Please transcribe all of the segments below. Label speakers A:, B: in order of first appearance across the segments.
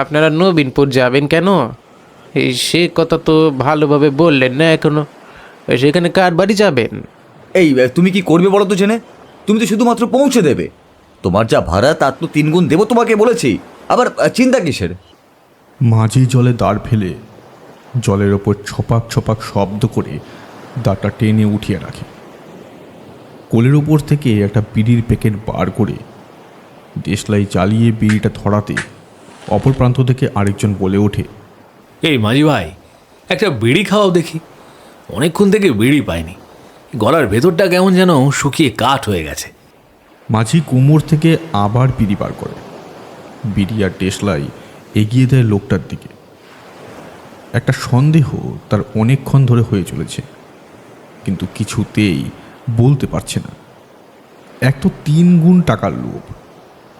A: আপনারা নবীনপুর যাবেন কেন? সে কথা তো ভালোভাবে বললেন না এখনো। সেখানে কার বাড়ি যাবেন?
B: এই তুমি কি করবে বলো তো জেনে? তুমি তো শুধুমাত্র পৌঁছে দেবে। তোমার যা ভাড়া তার তো 3 গুণ দেবো তোমাকে বলেছি, আবার চিন্তা কিসের?
C: মাঝি জলে দাঁড় ফেলে জলের ওপর ছপাক ছপাক শব্দ করে দাঁড়টা টেনে উঠিয়ে রাখে। কোলের ওপর থেকে একটা বিড়ির প্যাকেট বার করে দেশলাই চালিয়ে বিড়িটা ধরাতে অপর প্রান্ত থেকে আরেকজন বলে ওঠে,
D: এই মাঝি ভাই, একটা বিড়ি খাওয়াও দেখি। অনেকক্ষণ থেকে বিড়ি পাইনি, গলার ভেতরটা কেমন যেন শুকিয়ে কাঠ হয়ে গেছে।
C: মাঝি কোমর থেকে আবার বিড়ি বার করে। বিড়ি আর দেশলাই এগিয়ে দেয় লোকটার দিকে। একটা সন্দেহ তার অনেকক্ষণ ধরে হয়ে চলেছে, কিন্তু কিছুতেই বলতে পারছে না। এক তো 3 গুণ টাকার লোভ,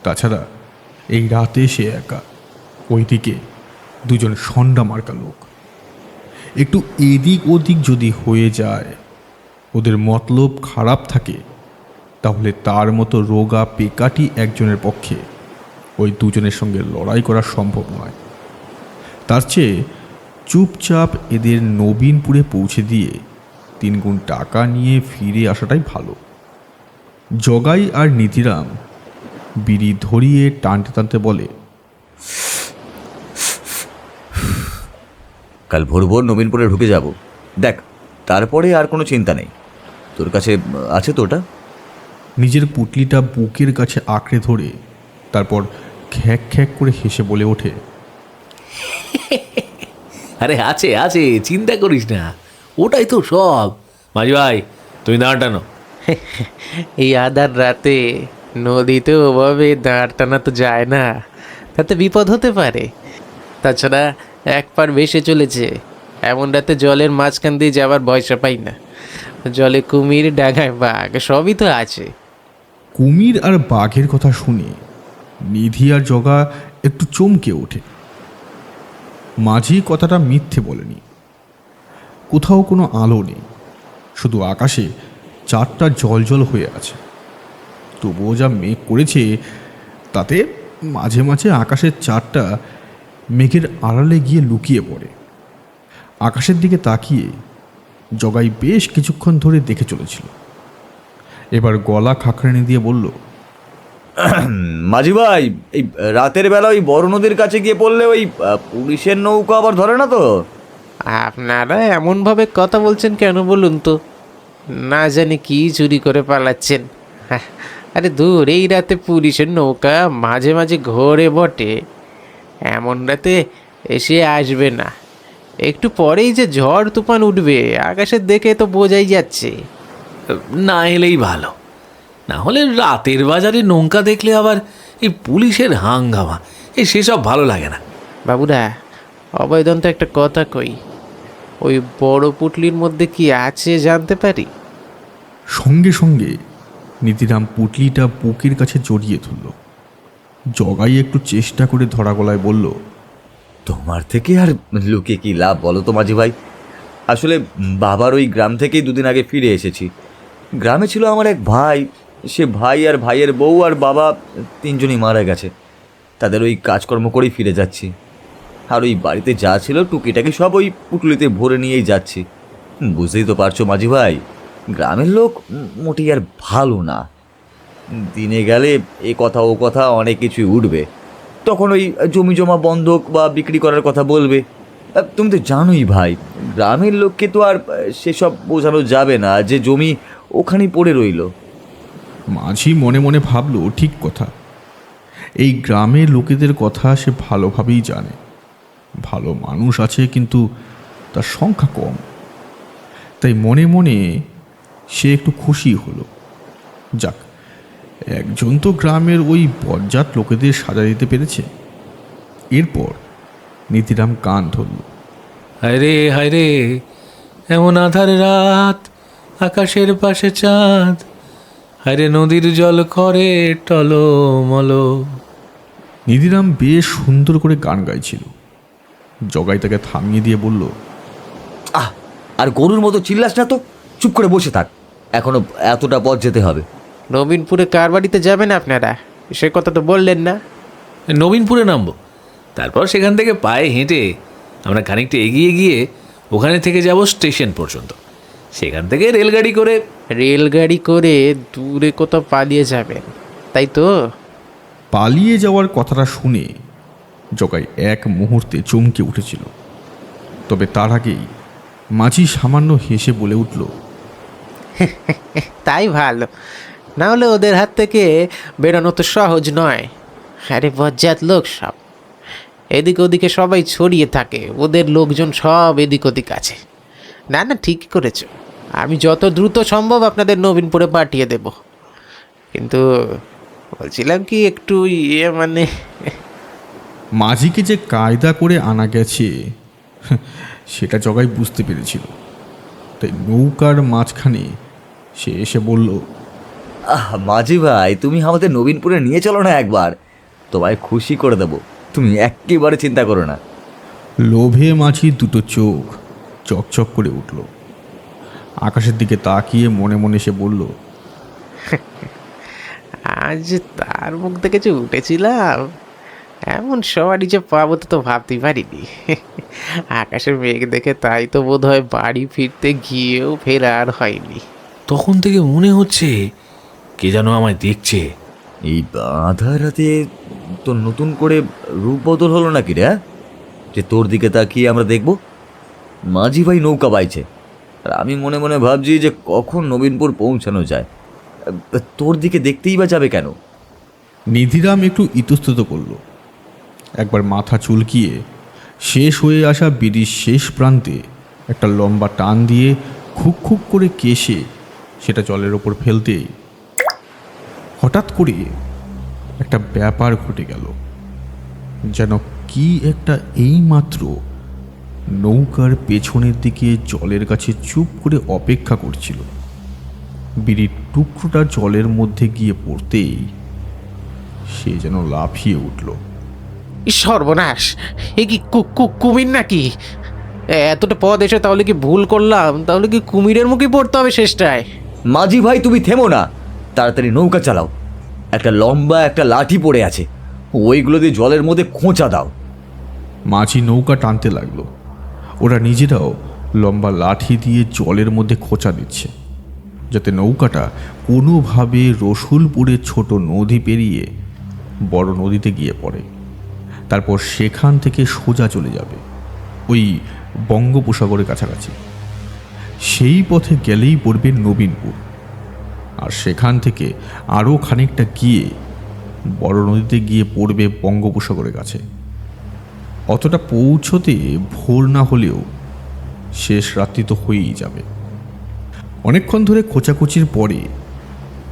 C: তাছাড়া এই রাতে সে একা, ওইদিকে 2জন সন্ডা মার্কা লোক। একটু এদিক ওদিক যদি হয়ে যায়, ওদের মতলব খারাপ থাকে, তাহলে তার মতো রোগা পেকাটি একজনের পক্ষে ওই 2জনের সঙ্গে লড়াই করা সম্ভব নয়। তার চেয়ে চুপচাপ এদের নবীনপুরে পৌঁছে দিয়ে 3 গুণ টাকা নিয়ে ফিরে আসাটাই ভালো। জগাই আর নীতিরাম বিড়ি ধরিয়ে টানতে টানতে বলে,
B: কাল ভোর ভোর নবীনপুরে ঢুকে যাব, দেখ তারপরে আর কোনো চিন্তা নেই। তোর কাছে আছে তো ওটা?
C: নিজের পুটলিটা বুকের কাছে আঁকড়ে ধরে তারপর খ্যাক খ্যাক করে হেসে বলে ওঠে,
D: আরে আছে আছে, চিন্তা করিস না, ওটাই তো সব। মাঝি ভাই, তুমি দাঁড় টানো।
A: এই আধার রাতে নদীতে ওভাবে দাঁড় টানা তো যায় না, তাতে বিপদ হতে পারে। তাছাড়া এক পার ভেসে চলেছে, এমন রাতে জলের মাঝখান দিয়ে যাওয়ার ভয়সা পাই না। জলে কুমির, ডাঙায় বাঘ সবই তো আছে।
C: কুমির আর বাঘের কথা শুনে নিধি আর জগা একটু চমকে ওঠে। মাঝি কথাটা মিথ্যে বলেনি। কোথাও কোনো আলো নেই, শুধু আকাশে 4টা জল হয়ে আছে। তবুও যা মেঘ করেছে, তাতে মাঝে মাঝে আকাশের 4টা মেঘের আড়ালে গিয়ে লুকিয়ে পড়ে। আকাশের দিকে তাকিয়ে জগাই বেশ কিছুক্ষণ ধরে দেখে চলেছিল। এবার গলা খাকড়ানি দিয়ে বলল,
B: মাঝি ভাই, এই রাতের বেলা ওই বড় নদীর কাছে গিয়ে পড়লে ওই পুলিশের নৌকা আবার ধরে না তো?
A: আপনারা এমনভাবে কথা বলছেন কেন বলুন তো? না জানি কি চুরি করে পালাচ্ছেন। আরে দূর, এই রাতে পুলিশের নৌকা মাঝে মাঝে ঘোরে বটে, এমন রাতে এসে আসবে না। একটু পরেই যে ঝড় তুফান উঠবে আকাশের দেখে তো বোঝাই যাচ্ছে।
D: না এলেই ভালো, না হলে রাতের বাজারে নৌকা দেখলে আবার এই পুলিশের হাঙ্গামা, এই সেসব ভালো লাগে না।
A: বাবুরা, অবৈধন তো একটা কথা কই, ওই বড় পুটলির মধ্যে কি আছে জানতে পারি?
C: সঙ্গে সঙ্গে নিধিরাম পুটলিটা বুকের কাছে জড়িয়ে ধরল। জগাই একটু চেষ্টা করে ধরা গলায় বলল,
B: তোমার থেকে আর লুকিয়ে কি লাভ বলো তো মাঝি ভাই? আসলে বাবার ওই গ্রাম থেকেই 2 দিন আগে ফিরে এসেছি। গ্রামে ছিল আমার এক ভাই, সে ভাই আর ভাইয়ের বউ আর বাবা 3জনই মারা গেছে। তাদের ওই কাজকর্ম করেই ফিরে যাচ্ছি। আর ওই বাড়িতে যা ছিল টুকিটাকি সব ওই পুটলিতে ভরে নিয়েই যাচ্ছি। বুঝতেই তো পারছো মাঝি ভাই, গ্রামের লোক মোটেই আর ভালো না। দিনে গেলে এ কথা ও কথা অনেক কিছুই উঠবে, তখন ওই জমি জমা বন্ধক বা বিক্রি করার কথা বলবে। তুমি তো জানোই ভাই, গ্রামের লোককে তো আর সেসব বোঝানো যাবে না যে জমি ওখানেই পড়ে রইল।
C: মাঝি মনে মনে ভাবল, ঠিক কথা। এই গ্রামের লোকেদের কথা সে ভালোভাবেই জানে। ভালো মানুষ আছে, কিন্তু তার সংখ্যা কম। তাই মনে মনে সে একটু খুশি হলো। যাক, একজন তো গ্রামের ওই বজ্জাত লোকেদের সাজা দিতে পেরেছে। এরপর নীতিরাম কান ধরল।
D: হায়রে হায়রে, এমন আধার রাত, আকাশের পাশে চাঁদ, হায়রে নদীর জল করে টলমল।
C: নিধিরাম বেশ সুন্দর করে গান গাইছিল। জগাই তাকে থামিয়ে দিয়ে বলল,
B: আর গরুর মতো চিল্লাস না তো, চুপ করে বসে থাক, এখনো এতটা পথ যেতে হবে।
A: নবীনপুরে কার বাড়িতে যাবেন আপনারা? সে কথা তো বললেন না।
D: নবীনপুরে নামবো? তারপর সেখান থেকে পায়ে হেঁটে আমরা খানিকটা এগিয়ে গিয়ে ওখানে থেকে যাব স্টেশন পর্যন্ত। সেখান থেকে
A: রেলগাড়ি করে দূরে কোথাও পালিয়ে যাবেন, তাই তো?
C: পালিয়ে যাওয়ার কথাটা শুনে জগাই এক মুহূর্তে চমকে উঠেছিল। তবে তার আগেই মাঝি সামান্য হেসে বলে উঠল,
A: তাই ভালো, না হলে ওদের হাত থেকে বেরোনো তো সহজ নয়। আরে বজ্জাত লোক সব, এদিক ওদিকে সবাই ছড়িয়ে থাকে, ওদের লোকজন সব এদিক ওদিক আছে। না না, ঠিকই করেছো, আমি যত দ্রুত সম্ভব আপনাদের নবীনপুরে পাঠিয়ে দেব। কিন্তু বলছিলাম কি, একটু
C: মাঝিকে যে কায়দা করে আনা গেছে সেটা জগাই বুঝতে পেরেছিল। তাই নৌকার মাঝখানে সে এসে বলল,
B: মাঝি ভাই, তুমি আমাদের নবীনপুরে নিয়ে চলো না একবার, তোমায় খুশি করে দেবো, তুমি একেবারে চিন্তা করো না।
C: লোভে মাঝির দুটো চোখ চকচক করে উঠল। আকাশের দিকে তাকিয়ে মনে মনে সে বলল,
A: আজ তার মুখ থেকে যে উঠেছিলাম, এমন সবারই যে পাবো তো ভাবতেই পারিনি। আকাশের মেঘ দেখে তাই তো বোধ হয় বাড়ি ফিরতে গিয়েও ফেরার হয়নি।
D: তখন থেকে মনে হচ্ছে কে যেন আমায় দেখছে।
B: এই আধা রাতে তোর নতুন করে রূপ বদল হলো নাকি রে, যে তোর দিকে তাকিয়ে আমরা দেখব? মাঝি ভাই নৌকা বাইছে, আর আমি মনে মনে ভাবছি যে কখন নবীনপুর পৌঁছানো যায়। তোর দিকে দেখতেই বা যাবে কেন?
C: নিধিরাম একটু ইতস্তত করল। একবার মাথা চুলকিয়ে শেষ হয়ে আসা বিড়ির শেষ প্রান্তে একটা লম্বা টান দিয়ে খুক খুক করে কেশে সেটা জলের ওপর ফেলতেই হঠাৎ করে একটা ব্যাপার ঘটে গেল। যেন কি একটা এইমাত্র নৌকার পেছনের দিকে জলের কাছে চুপ করে অপেক্ষা করছিল। বিড়ির টুকরোটা জলের মধ্যে গিয়ে পড়তেই সে যেন লাফিয়ে উঠল।
A: সর্বনাশ, এ কি কুমির নাকি? এতটা পথ এসে তাহলে কি ভুল করলাম? তাহলে কি কুমিরের মুখে পড়তে হবে শেষটায়?
B: মাঝি ভাই, তুমি থেমো না, তাড়াতাড়ি নৌকা চালাও। একটা লম্বা একটা লাঠি পড়ে আছে, ওইগুলো দিয়ে জলের মধ্যে খোঁচা দাও।
C: মাঝি নৌকা টানতে লাগলো। ওরা নিজেরাও লম্বা লাঠি দিয়ে জলের মধ্যে খোঁচা দিচ্ছে, যাতে নৌকাটা কোনোভাবে রসুলপুরের ছোট নদী পেরিয়ে বড় নদীতে গিয়ে পড়ে। তারপর সেখান থেকে সোজা চলে যাবে ওই বঙ্গোপসাগরের কাছাকাছি। সেই পথে গেলেই পড়বে নবীনপুর, আর সেখান থেকে আরও খানিকটা গিয়ে বড় নদীতে গিয়ে পড়বে বঙ্গোপসাগরের কাছে। অতটা পৌঁছতে ভোর না হলেও শেষ রাত্রি তো হয়েই যাবে। অনেকক্ষণ ধরে খোঁচাখুচির পরে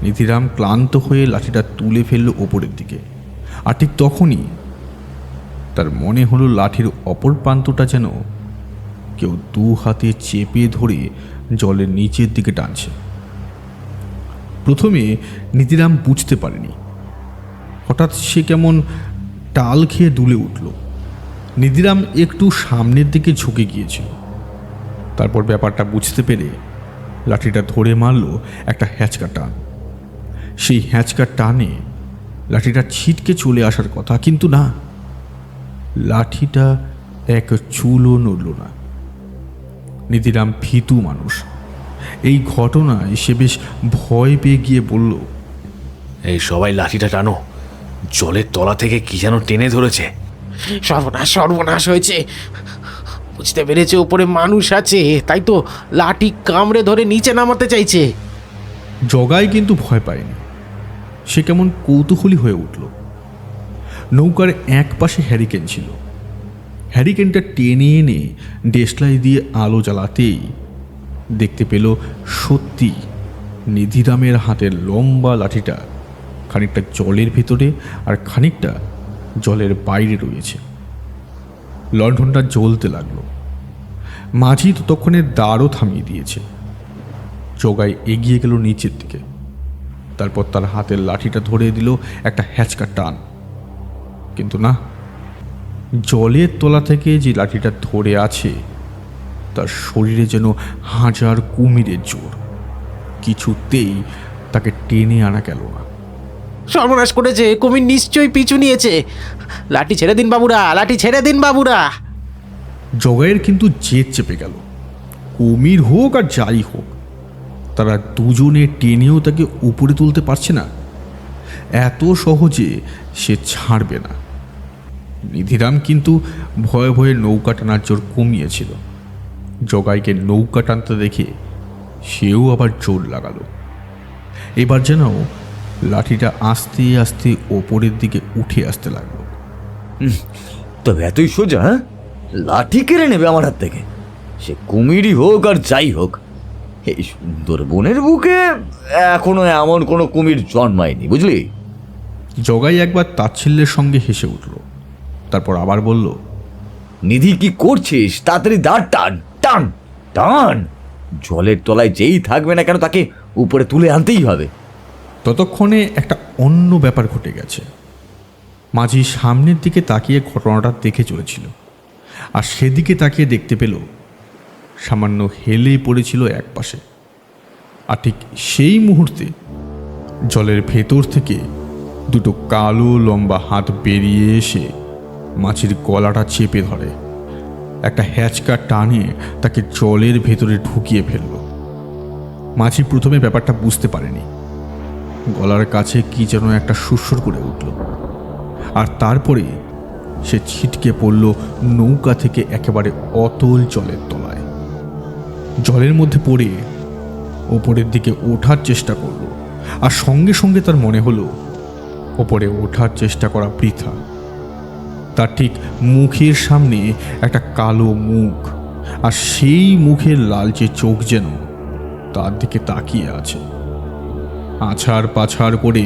C: নিধিরাম ক্লান্ত হয়ে লাঠিটা তুলে ফেলল ওপরের দিকে। আর ঠিক তখনই তার মনে হলো লাঠির অপর প্রান্তটা যেন কেউ দু হাতে চেপে ধরে জলের নিচের দিকে টানছে। প্রথমে নিধিরাম বুঝতে পারেনি। হঠাৎ সে কেমন টাল খেয়ে দুলে উঠল। নিধিরাম একটু সামনের দিকে ঝুঁকে গিয়েছিল। তারপর ব্যাপারটা বুঝতে পেরে লাঠিটা ধরে মারল একটা হ্যাঁচকা টান। সেই হ্যাঁচকা টানে লাঠিটা ছিটকে চলে আসার কথা, কিন্তু না, লাঠিটা এক চুলও নড়ল না। নিধিরাম ভীতু মানুষ। এই ঘটনায় সে বেশ ভয় পেয়ে গিয়ে বলল,
D: এই সবাই লাঠিটা টানো, জলের তলা থেকে কি যেন টেনে ধরেছে।
A: সর্বনাশ, সর্বনাশ হয়েছে। বুঝতে পেরেছে ওপরে মানুষ আছে, তাই তো লাঠি কামড়ে ধরে নিচে নামাতে চাইছে।
C: জগাই কিন্তু ভয় পায়নি। সে কেমন কৌতূহলী হয়ে উঠল। নৌকার এক পাশে হ্যারিকেন ছিল। হ্যারিকেনটা টেনে এনে দেশলাই দিয়ে আলো জ্বালাতেই দেখতে পেল সত্যি নিধিরামের হাতের লম্বা লাঠিটা খানিকটা জলের ভেতরে আর খানিকটা জলের বাইরে রয়েছে। লণ্ঠনটা জ্বলতে লাগলো। মাঝি ততক্ষণে দাঁড়ও থামিয়ে দিয়েছে। জগাই এগিয়ে গেল নিচের দিকে। তারপর তার হাতের লাঠিটা ধরে দিল একটা হ্যাঁচকা টান। কিন্তু না, জলের তলা থেকে যে লাঠিটা ধরে আছে তার শরীরে যেন হাজার কুমিরের জোর। কিছুতেই তাকে টেনে আনা গেল না।
A: সর্বনাশ করেছে, কুমির নিশ্চয়ই পিছু নিয়েছে। লাঠি ছেড়ে দিন বাবুরা, লাঠি ছেড়ে দিন বাবুরা।
C: জগাইয়ের কিন্তু জেদ চেপে গেল। কুমির হোক আর যাই হোক, তারা দুজনে টেনেও তাকে উপরে তুলতে পারছে না। এত সহজে সে ছাড়বে না। নিধিরাম কিন্তু ভয়ে ভয়ে নৌকা টানার জোর কমিয়েছিল। জগাইকে নৌকা টানতে দেখে সেও আবার জোর লাগালো। এবার যেন লাঠিটা আস্তে আস্তে ওপরের দিকে উঠে আসতে লাগলো।
B: তবে এতই সোজা, হ্যাঁ? লাঠি কেড়ে নেবে আমার হাত থেকে, সে কুমিরই হোক আর যাই হোক। এই সুন্দরবনের বুকে এখনো এমন কোনো কুমির জন্মায়নি, বুঝলি?
C: জগাই একবার তাচ্ছিল্যের সঙ্গে হেসে উঠল, তারপর আবার বলল,
B: নিধি, কি করছিস? তাড়াতাড়ি দাঁড় টান টান টান। জলের তলায় যেই থাকবে না কেন তাকে উপরে তুলে আনতেই হবে।
C: ততক্ষণে একটা অন্য ব্যাপার ঘটে গেছে। মাঝি সামনের দিকে তাকিয়ে ঘটনাটা দেখে চলেছিল, আর সেদিকে তাকিয়ে দেখতে পেল সামান্য হেলে পড়েছিল এক পাশে। আর ঠিক সেই মুহূর্তে জলের ভেতর থেকে দুটো কালো লম্বা হাত বেরিয়ে এসে মাছির গলাটা চেপে ধরে, একটা হ্যাচকা টানে তাকে জলের ভেতরে ঢুকিয়ে ফেলল। মাছি প্রথমে ব্যাপারটা বুঝতে পারেনি। গলার কাছে কি যেন একটা সুরসুর করে উঠল, আর তারপরে সে ছিটকে পড়ল নৌকা থেকে একেবারে অতল জলের তলায়। জলের মধ্যে পড়ে ওপরের দিকে ওঠার চেষ্টা করল, আর সঙ্গে সঙ্গে তার মনে হলো ওপরে ওঠার চেষ্টা করা বৃথা। তার ঠিক মুখের সামনে একটা কালো মুখ, আর সেই মুখের লালচে চোখ যেন তার দিকে তাকিয়ে আছে। আছাড় পাছাড় করে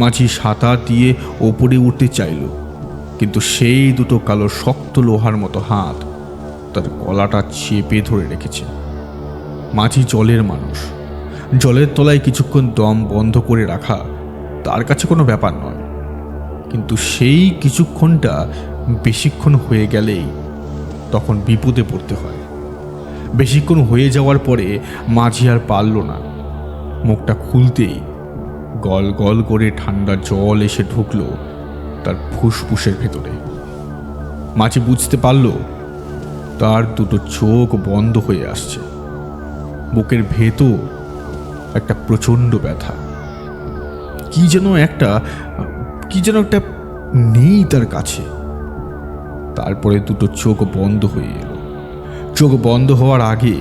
C: মাঝি সাঁতার দিয়ে ওপরে উঠতে চাইল, কিন্তু সেই দুটো কালো শক্ত লোহার মতো হাত তার গলাটা চেপে ধরে রেখেছে। মাঝি জলের মানুষ, জলের তলায় কিছুক্ষণ দম বন্ধ করে রাখা তার কাছে কোনো ব্যাপার নয়, কিন্তু সেই কিছুক্ষণটা বেশিক্ষণ হয়ে গেলেই তখন বিপদে পড়তে হয়। বেশিক্ষণ হয়ে যাওয়ার পরে মাঝি আর পারল না। মুখটা খুলতেই গল গল করে ঠান্ডা জল এসে ঢুকলো তার ফুসফুসের ভেতরে। মাঝি বুঝতে পারল তার দুটো চোখ বন্ধ হয়ে আসছে। বুকের ভেতর একটা প্রচণ্ড ব্যথা, কি যেন একটা নেই তার কাছে। তারপরে দুটো চোখ বন্ধ হয়ে এলো। চোখ বন্ধ হওয়ার আগে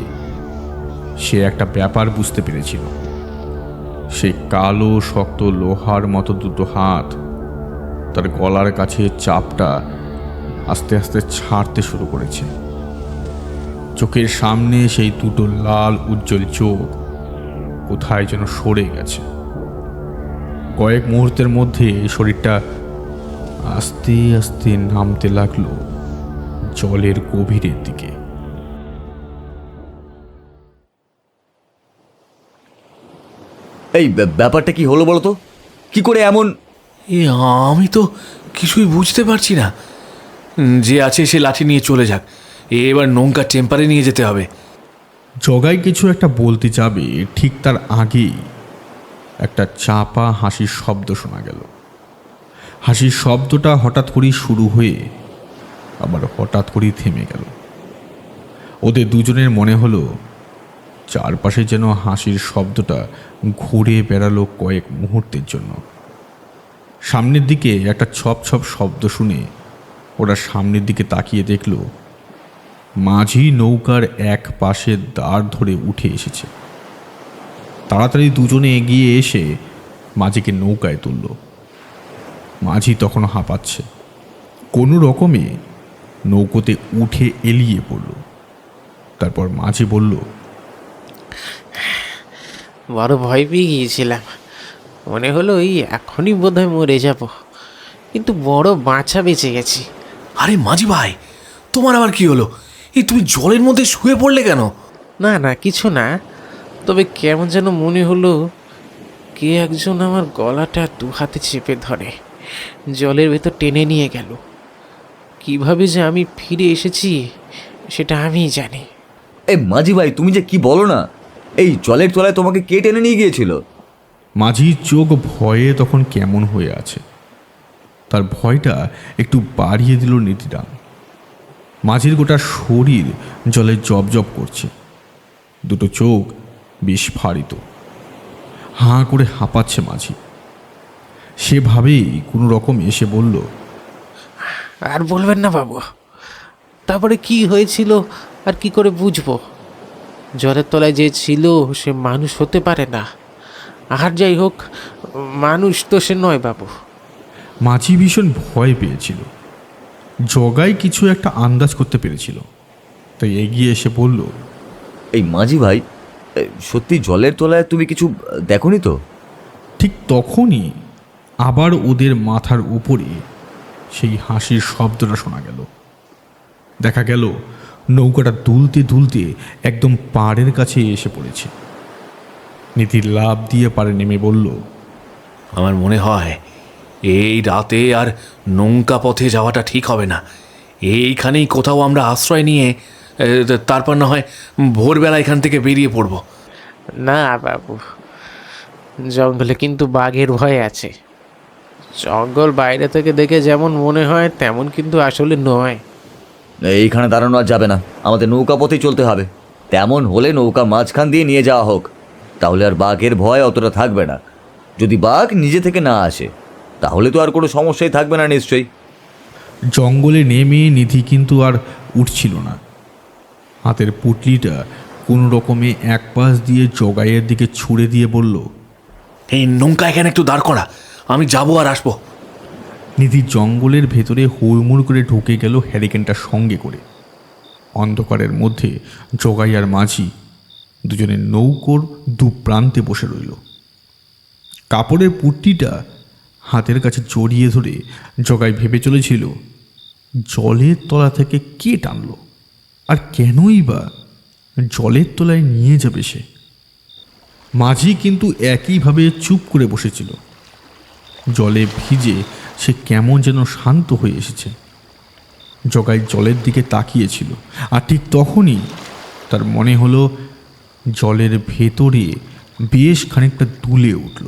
C: সে একটা ব্যাপার বুঝতে পেরেছিল। সেই কালো শক্ত লোহার মতো দুটো হাত তার গলার কাছে চাপটা আস্তে আস্তে ছাড়তে শুরু করেছে। চোখের সামনে সেই দুটো লাল উজ্জ্বল চোখ কোথায় যেন সরে গেছে। কয়েক মুহূর্তের মধ্যে শরীরটা আস্তে আস্তে নামতে লাগলো জলের গভীরের দিকে।
B: এই ব্যাপারটা কি হলো বলো তো? কি করে এমন?
D: আমি তো কিছুই বুঝতে পারছি না। যে আছে সে লাঠি নিয়ে চলে যাক, এবার নৌকা টেম্পারে নিয়ে যেতে হবে।
C: জগাই কিছু একটা বলতে যাবে, ঠিক তার আগেই একটা চাপা হাসির শব্দ শোনা গেল। হাসির শব্দটা হঠাৎ করেই শুরু হয়ে আবার হঠাৎ করেই থেমে গেল। ওদের দুজনের মনে হলো চারপাশে যেন হাসির শব্দটা ঘুরে বেড়ালো কয়েক মুহূর্তের জন্য। সামনের দিকে একটা ছপ ছপ শব্দ শুনে ওরা সামনের দিকে তাকিয়ে দেখল মাঝি নৌকার এক পাশে দাঁড় ধরে উঠে এসেছে। তাড়াতাড়ি দুজনে এগিয়ে এসে মাঝিকে নৌকায় তুলল। মাঝি তখনও হাঁপাচ্ছে, কোনো রকমে নৌকোতে উঠে এলিয়ে পড়ল। তারপর মাঝি বলল,
A: বড় ভয় পেয়ে গিয়েছিলাম, মনে হলো এখনই বোধহয় মরে যাব, কিন্তু বড় বাঁচা বেঁচে গেছি।
D: আরে মাঝি ভাই, তোমার আবার কি হলো? তুমি জলের মধ্যে শুয়ে পড়লে কেন?
A: না না, কিছু না, তবে কেমন যেন মনে হলো কে একজন আমার গলাটা দু হাতে চেপে ধরে জলের ভেতর টেনে নিয়ে গেল। কিভাবে যে আমি ফিরে এসেছি সেটা আমিই জানি।
B: এই মাঝি ভাই, তুমি যে কি বলো না? এই জলের তলায় তোমাকে কে টেনে নিয়ে গিয়েছিল?
C: মাঝির চোখ ভয়ে তখন কেমন হয়ে আছে। তার ভয়টা একটু বাড়িয়ে দিল নীতিরাম। মাঝির গোটা শরীর জলে জবজব করছে, দুটো চোখ বিস্ফারিত, হাঁ করে হাঁপাচ্ছে মাঝি। সেভাবেই কোনো রকম এসে বলল,
A: আর বলবেন না বাবু, তারপরে কি হয়েছিল আর কি করে বুঝবো? জলের তলায় যে ছিল সে মানুষ হতে পারে না। আর যাই হোক, মানুষ তো সে নয় বাবু।
C: মাঝি ভীষণ ভয় পেয়েছিল। জগাই কিছু একটা আন্দাজ করতে পেরেছিল, তাই এগিয়ে এসে বলল,
B: এই মাঝি ভাই, সত্যি জলের তলায় তুমি কিছু দেখোনি তো?
C: ঠিক তখনই আবার ওদের মাথার উপরে সেই হাসির শব্দটা শোনা গেল। দেখা গেল নৌকাটা দুলতে দুলতে একদম পাড়ের কাছে এসে পড়েছে। নীতি লাফ দিয়ে পাড়ে নেমে বলল,
D: আমার মনে হয় এই রাতে আর নৌকা পথে যাওয়াটা ঠিক হবে না। এইখানেই কোথাও আমরা আশ্রয় নিয়ে তারপর না হয় ভোরবেলা এখান থেকে বেরিয়ে পড়ব।
A: না বাবু, জঙ্গলে কিন্তু বাঘের ভয় আছে। জঙ্গল বাইরে থেকে দেখে যেমন মনে হয় তেমন কিন্তু আসলে নয়।
B: এইখানে দাঁড়ানো আর যাবে না, আমাদের নৌকা পথেই চলতে হবে। তেমন হলে নৌকা মাঝখান দিয়ে নিয়ে যাওয়া হোক, তাহলে আর বাঘের ভয় অতটা থাকবে না। যদি বাঘ নিজে থেকে না আসে তাহলে তো আর কোনো সমস্যাই থাকবে না নিশ্চয়ই।
C: জঙ্গলে নেমে নিধি কিন্তু আর উঠছিল না। হাতের পুটলিটা কোনো রকমে এক পাশ দিয়ে জগাইয়ের দিকে ছুঁড়ে দিয়ে বলল,
D: এই নৌকা এখানে একটু দাঁড় করা, আমি যাবো আর আসবো।
C: নিধি জঙ্গলের ভেতরে হুড়মুড় করে ঢুকে গেল হ্যারিকেনটা সঙ্গে করে। অন্ধকারের মধ্যে জগাই আর মাঝি দুজনে নৌকোর দু প্রান্তে বসে রইল। কাপড়ের পুট্টিটা হাতের কাছে জড়িয়ে ধরে জগাই ভেবে চলেছিল, জলের তলা থেকে কে টানলো আর কেনই বা জলের তলায় নিয়ে যাবে সে। মাঝি কিন্তু একইভাবে চুপ করে বসেছিল। জলে ভিজে সে কেমন যেন শান্ত হয়ে এসেছে। জগাই জলের দিকে তাকিয়েছিল, আর ঠিক তখনই তার মনে হলো জলের ভেতরে বেশ খানিকটা দুলে উঠল।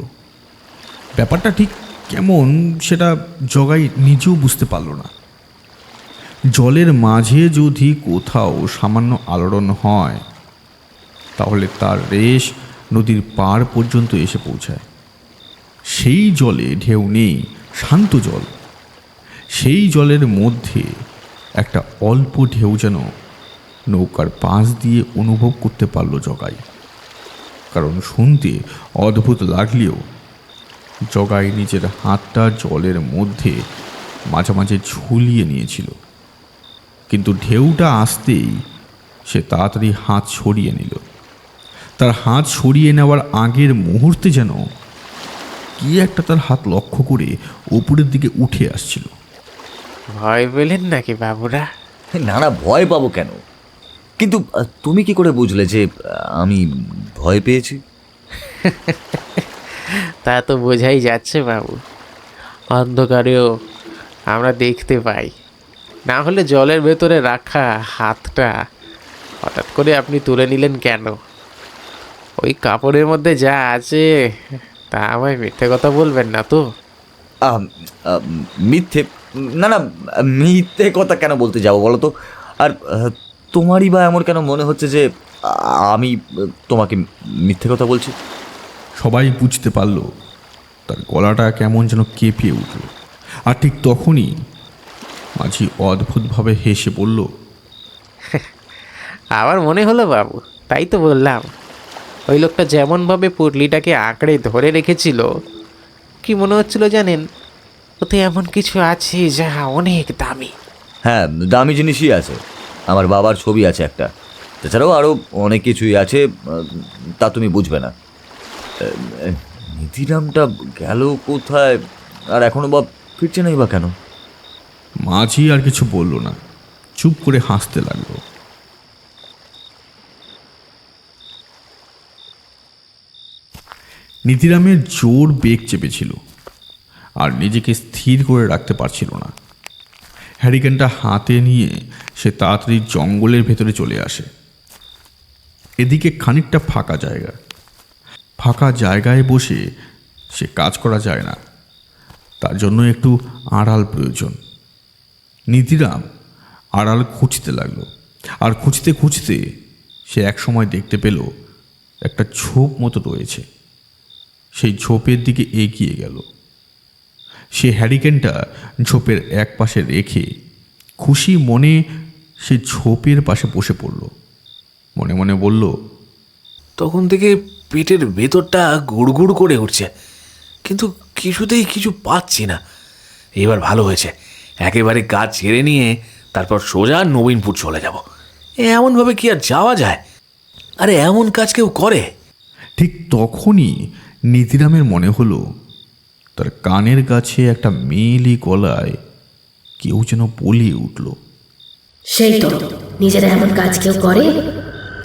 C: ব্যাপারটা ঠিক কেমন সেটা জগাই নিজেও বুঝতে পারল না। জলের মাঝে যদি কোথাও সামান্য আলোড়ন হয় তাহলে তার রেশ নদীর পাড় পর্যন্ত এসে পৌঁছায়। সেই জলে ঢেউ নেই, শান্ত জল। সেই জলের মধ্যে একটা অল্প ঢেউ যেন নৌকার পাশ দিয়ে অনুভব করতে পারল জগাই। কারণ শুনতে অদ্ভুত লাগলেও জগাই নিজের হাতটা জলের মধ্যে মাঝে মাঝে ঝুলিয়ে নিয়েছিল, কিন্তু ঢেউটা আসতেই সে তাড়াতাড়ি হাত সরিয়ে নিল। তার হাত সরিয়ে নেওয়ার আগের মুহূর্তে যেন কি একটা তার হাত লক্ষ্য করে উপরের দিকে উঠে আসছিল।
A: ভয় পেলেন নাকি বাবুরা?
B: না না, ভয় পাবো কেন? কিন্তু তুমি কি করে বুঝলে যে আমি ভয় পেয়েছি?
A: তা তো বোঝাই যাচ্ছে বাবু, অন্ধকারেও আমরা দেখতে পাই। না হলে জলের ভেতরে রাখা হাতটা হঠাৎ করে আপনি তুলে নিলেন কেন? ওই কাপড়ের মধ্যে যা আছে তা আমায় মিথ্যে কথা বলবেন না তো?
B: মিথ্যে? না না, মিথ্যে কথা কেন বলতে যাবো বলো তো? আর তোমারই বা এমন কেন মনে হচ্ছে যে আমি তোমাকে মিথ্যে কথা বলছি?
C: সবাই বুঝতে পারল তার গলাটা কেমন যেন কেঁপে উঠল। আর ঠিক তখনই মাঝি অদ্ভুতভাবে হেসে বলল,
A: আমার মনে হলো বাবু, তাই তো বললাম। ওই লোকটা যেমনভাবে পুটলিটাকে আঁকড়ে ধরে রেখেছিল, কি মনে হচ্ছিল জানেন? ওতে এমন কিছু আছে যা অনেক দামি।
B: হ্যাঁ, দামি জিনিসই আছে। আমার বাবার ছবি আছে একটা, তাছাড়াও আরও অনেক কিছুই আছে, তা তুমি বুঝবে না। নিধিরামটা গেল কোথায়, আর এখনো বা ফিরছে নাই বা কেন?
C: মাঝি আর কিছু বলল না, চুপ করে হাসতে লাগলো। নিধিরামের জোর বেগ চেপেছিল আর নিজেকে স্থির করে রাখতে পারছিল না। হ্যারিকেনটা হাতে নিয়ে সে তাড়াতাড়ি জঙ্গলের ভেতরে চলে আসে। এদিকে খানিকটা ফাঁকা জায়গা। ফাঁকা জায়গায় বসে সে কাজ করা যায় না, তার জন্য একটু আড়াল প্রয়োজন। নিধিরাম আড়াল খুঁজতে লাগলো, আর খুঁজতে খুঁজতে সে এক সময় দেখতে পেল একটা ঝোপ মতো রয়েছে। সেই ঝোপের দিকে এগিয়ে গেল। সে হ্যারিকেনটা ঝোপের এক পাশে রেখে খুশি মনে সে ঝোপের পাশে বসে পড়ল। মনে মনে বলল,
D: তখন থেকে পেটের ভেতরটা গুড়গুড় করে উঠছে, কিন্তু কিছুতেই কিছু পাচ্ছি না। এবার ভালো হয়েছে, একেবারে কাজ ছেড়ে নিয়ে তারপর সোজা নবীনপুর চলে যাব। এমনভাবে কি আর যাওয়া যায়? আরে এমন কাজ কেউ করে?
C: ঠিক তখনই নিধিরামের মনে হলো তার কানের কাছে একটা মেয়েলি গলায় কেউ যেন বলিয়ে উঠল,
E: সেই তো, নিজেরা এমন কাজ কেউ করে,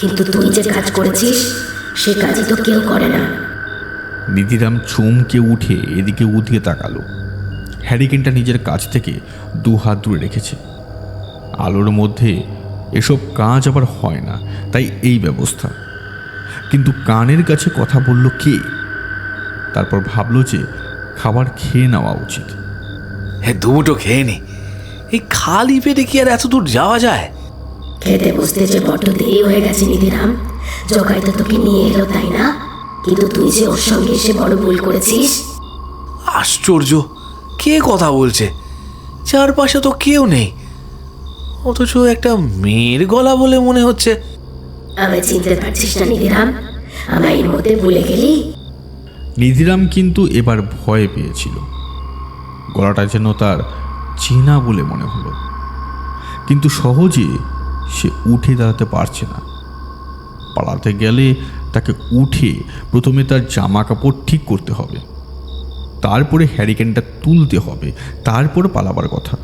E: কিন্তু তুই যে কাজ করেছিস সে কাজই তো কেউ করে না।
C: নিধিরাম চমকে উঠে এদিকে উদিকে তাকালো। হ্যারিকেনটা নিজের কাছ থেকে 2 হাত দূরে রেখেছে। আলোর মধ্যে এসব কাজ আবার হয় না, তাই এই ব্যবস্থা। কিন্তু কানের কাছে কথা বলল কে? তারপর ভাবলো যে খাবার খেয়ে নেওয়া উচিত।
D: হ্যাঁ, দুমুটো খেয়ে নি। এই খালি পেটে কি আর এত দূর যাওয়া যায়?
E: খেতে বসতে যে বড্ড দেরি হয়ে গেছে নিধিরাম। জগাই তো তোকে নিয়ে এলো, তাই না? কিন্তু তুই যে ওর সঙ্গে এসে বড় ভুল করেছিস।
D: আশ্চর্য, কে কথা বলছে? চারপাশে তো কেউ নেই, অথচ একটা মেয়ের গলা বলে মনে হচ্ছে।
E: আমায় চিনতে পারছিস না নিধিরাম? আমায় এর মধ্যে ভুলে গেলি?
C: নিধিরাম কিন্তু এবার ভয় পেয়েছিল। গলাটা যেন তার চেনা বলে মনে হলো, কিন্তু সহজে সে উঠে দাঁড়াতে পারছে না। পালাতে গেলে তাকে উঠে প্রথমে তার জামা কাপড় ঠিক করতে হবে, তারপরে হ্যারিকেনটা তুলতে হবে, তারপর পালাবার কথা।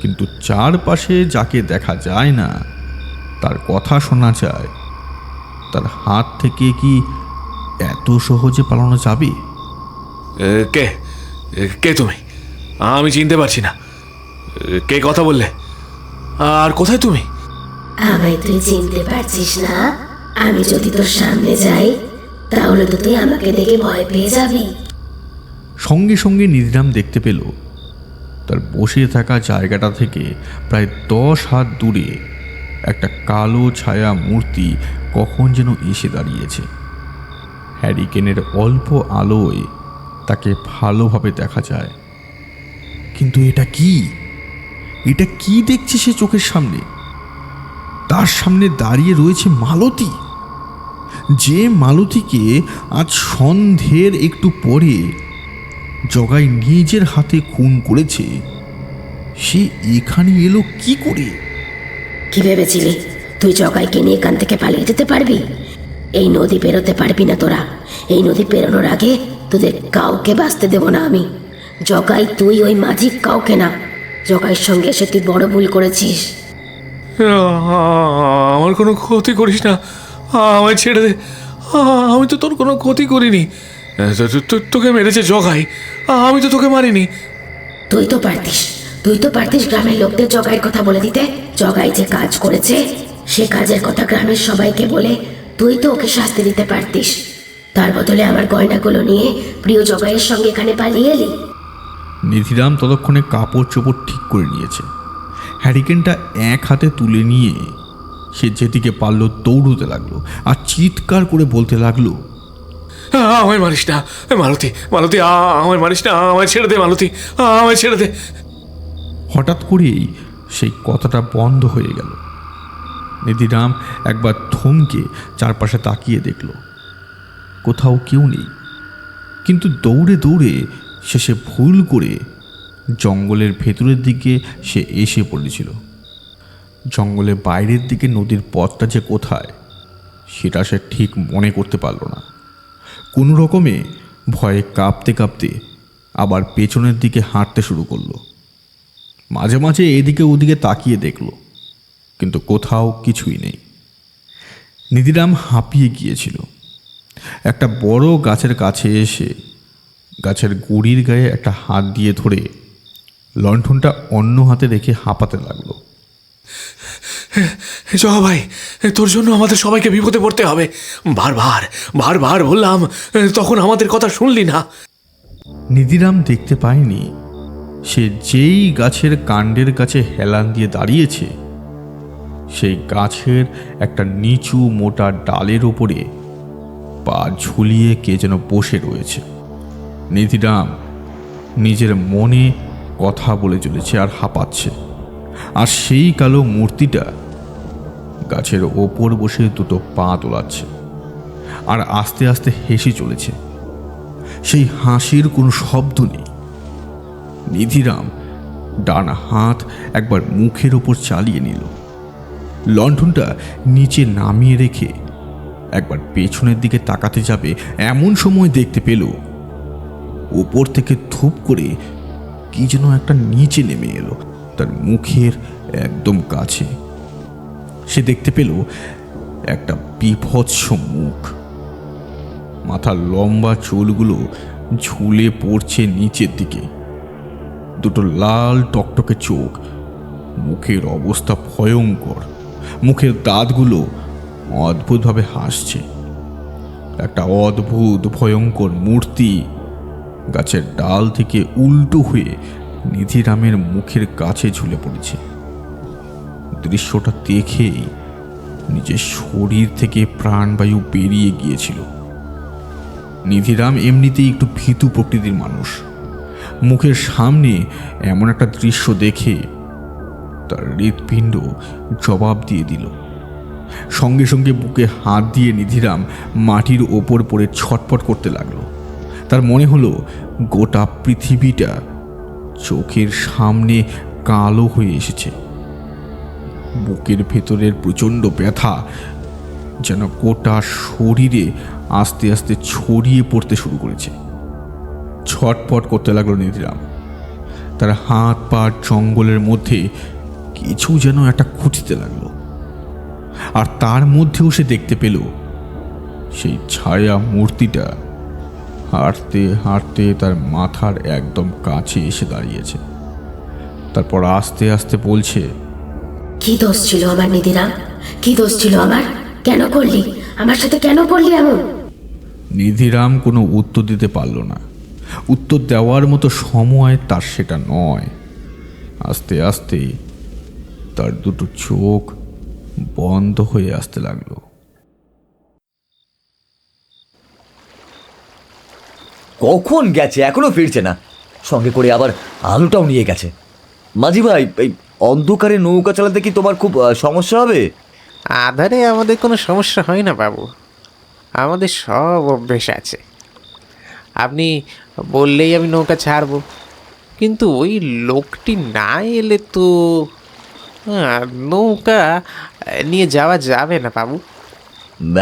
C: কিন্তু চারপাশে যাকে দেখা যায় না, তার কথা শোনা যায়, তার হাত থেকে কি এত সহজে পালানো যাবে?
D: কে কে তুমি? আমি চিনতে পারছি না। কে কথা বললে? আর কোথায় তুমি?
E: আমায় তুই চিনতে পারছিস না? আমি যদি তোর সামনে যাই তাহলে তো তুই আমাকে দেখে ভয় পেয়ে যাবি।
C: সঙ্গে সঙ্গে নিধিরাম দেখতে পেল তার বসে থাকা জায়গাটা থেকে প্রায় 10 হাত দূরে একটা কালো ছায়া মূর্তি কখন যেন এসে দাঁড়িয়েছে। হ্যারিকেনের অল্প আলোয় তাকে ভালোভাবে দেখা যায়, কিন্তু এটা কি? এটা কি দেখছে সে চোখের সামনে? তার সামনে দাঁড়িয়ে রয়েছে মালতী, যে মালতীকে আজ সন্ধ্যের একটু পরে জগাই নিজের হাতে খুন করেছে। সে এখানে এলো কি করে?
E: কি ভেবেছিলি তুই জগাইকে নিয়ে এখান থেকে পালিয়ে যেতে পারবি? এই নদী পেরোতে পারবি না তোরা। এই নদী পেরোনোর আগে তোদের কাউকে বাঁচতে দেব না আমি। জগাই, তুই, ওই মাঝি, কাউকে না। জগাইয়ের সঙ্গে এসে তুই বড় ভুল করেছিস।
D: আমার কোনো ক্ষতি করিস না, আমায় ছেড়ে দে। আমি তো তোর কোনো ক্ষতি করিনি। তোকে মেরেছে জগাই, আমি তো তোকে মারিনি।
E: তুই তো পারতিস গ্রামের লোকদের জগাইয়ের কথা বলে দিতে। জগাই যে কাজ করেছে সে কাজের কথা গ্রামের সবাইকে বলে তুই তো ওকে শাস্তি দিতে পারতিস। তার বদলে আমার গয়নাগুলো নিয়ে প্রিয় জগাইয়ের সঙ্গে এখানে পালিয়ে এলি।
C: নিধিরাম ততক্ষণে কাপড় চোপড় ঠিক করে নিয়েছে। হ্যারিকেনটা এক হাতে তুলে নিয়ে সে যেদিকে পারল দৌড়তে লাগলো, আর চিৎকার করে বলতে লাগলো,
D: আমায় মারিস না মালতী, মালতী, আমায় মারিস না, আমায় ছেড়ে দে মালতী, আমায় ছেড়ে দে।
C: হঠাৎ করেই সেই কথাটা বন্ধ হয়ে গেল। নিধিরাম একবার থমকে চারপাশে তাকিয়ে দেখল, কোথাও কেউ নেই। কিন্তু দৌড়ে দৌড়ে শেষে ভুল করে জঙ্গলের ভেতরের দিকে সে এসে পড়েছিল। জঙ্গলের বাইরের দিকে নদীর পথটা যে কোথায় সেটা সে ঠিক মনে করতে পারল না। কোনো রকমে ভয়ে কাঁপতে কাঁপতে আবার পেছনের দিকে হাঁটতে শুরু করলো। মাঝে মাঝে এদিকে ওদিকে তাকিয়ে দেখল, কিন্তু কোথাও কিছুই নেই। নিধিরাম হাঁপিয়ে গিয়েছিল। একটা বড় গাছের কাছে এসে গাছের গুড়ির গায়ে একটা হাত দিয়ে ধরে লণ্ঠনটা অন্য হাতে রেখে হাঁপাতে লাগলো।
D: জগা ভাই, তোর জন্য আমাদের সবাইকে বিপদে পড়তে হবে। বারবার বারবার বললাম, তখন আমাদের কথা শুনলি না।
C: নিধিরাম দেখতে পায়নি সে যেই গাছের কাণ্ডের কাছে হেলান দিয়ে দাঁড়িয়েছে সেই গাছের একটা নিচু মোটা ডালের ওপরে পা ঝুলিয়ে কে যেন বসে রয়েছে। নিধিরাম নিজের মনে কথা বলে চলেছে আর হাঁপাচ্ছে, আর সেই কালো মূর্তিটা গাছের ওপর বসে দুটো পা তোলাচ্ছে আর আস্তে আস্তে হেসে চলেছে। সেই হাসির কোনো শব্দ নেই। নিধিরাম ডান হাত একবার মুখের ওপর চালিয়ে নিল, লণ্ঠনটা নিচে নামিয়ে রেখে একবার পেছনের দিকে তাকাতে যাবে এমন সময় দেখতে পেল উপর থেকে ধূপ করে কি যেন একটা নিচে নেমে এলো তার মুখের একদম কাছে। সে দেখতে পেল একটা বীভৎস মুখ, মাথার লম্বা চুলগুলো ঝুলে পড়ছে নিচের দিকে, দুটো লাল টকটকে চোখ, মুখের অবস্থা ভয়ঙ্কর, মুখের দাঁতগুলো অদ্ভুতভাবে হাসছে। একটা অদ্ভুত ভয়ঙ্কর মূর্তি গাছের ডাল থেকে উল্টো হয়ে নিধিরামের মুখের কাছে ঝুলে পড়েছে। দৃশ্যটা দেখেই নিজের শরীর থেকে প্রাণবায়ু বেরিয়ে গিয়েছিল। নিধিরাম এমনিতেই একটু ভীতু প্রকৃতির মানুষ, মুখের সামনে এমন একটা দৃশ্য দেখে তার হৃৎপিণ্ড জবাব দিয়ে দিল। সঙ্গে সঙ্গে বুকে হাত দিয়ে নিধিরাম মাটির ওপর পড়ে ছটপট করতে লাগলো। তার মনে হলো গোটা পৃথিবীটা চোখের সামনে কালো হয়ে এসেছে। বুকের ভেতরের প্রচণ্ড ব্যথা যেন গোটা শরীরে আস্তে আস্তে ছড়িয়ে পড়তে শুরু করেছে। ছটপট করতে লাগলো নিধিরাম। তার হাত পা জঙ্গলের মধ্যে কিছু যেন একটা খুঁজতে লাগলো, আর তার মধ্যেও সে দেখতে পেল সেই ছায়া মূর্তিটা হাঁটতে হাঁটতে তার মাথার একদম কাছে এসে দাঁড়িয়েছে। তারপর আস্তে আস্তে বলছে,
E: কি দোষ ছিল আমার নিধিরাম? কি দোষ ছিল আমার? কেন করলি আমার সাথে, কেন করলি এমন?
C: নিধিরাম কোনো উত্তর দিতে পারল না। উত্তর দেওয়ার মতো সময় তার সেটা নয়। আস্তে আস্তে তার দুটো চোখ বন্ধ হয়ে আসতে লাগলো।
B: কখন গেছে এখনো ফিরছে না, সঙ্গে করে আবার আলুটাও নিয়ে গেছে। মাঝি ভাই, এই অন্ধকারে নৌকা চালাতে কি তোমার খুব সমস্যা হবে?
A: আধারে আমাদের কোনো সমস্যা হয় না বাবু, আমাদের সব অভ্যেস আছে। আপনি বললেই আমি নৌকা ছাড়বো, কিন্তু ওই লোকটি না এলে তো নৌকা নিয়ে যাওয়া যাবে না বাবু।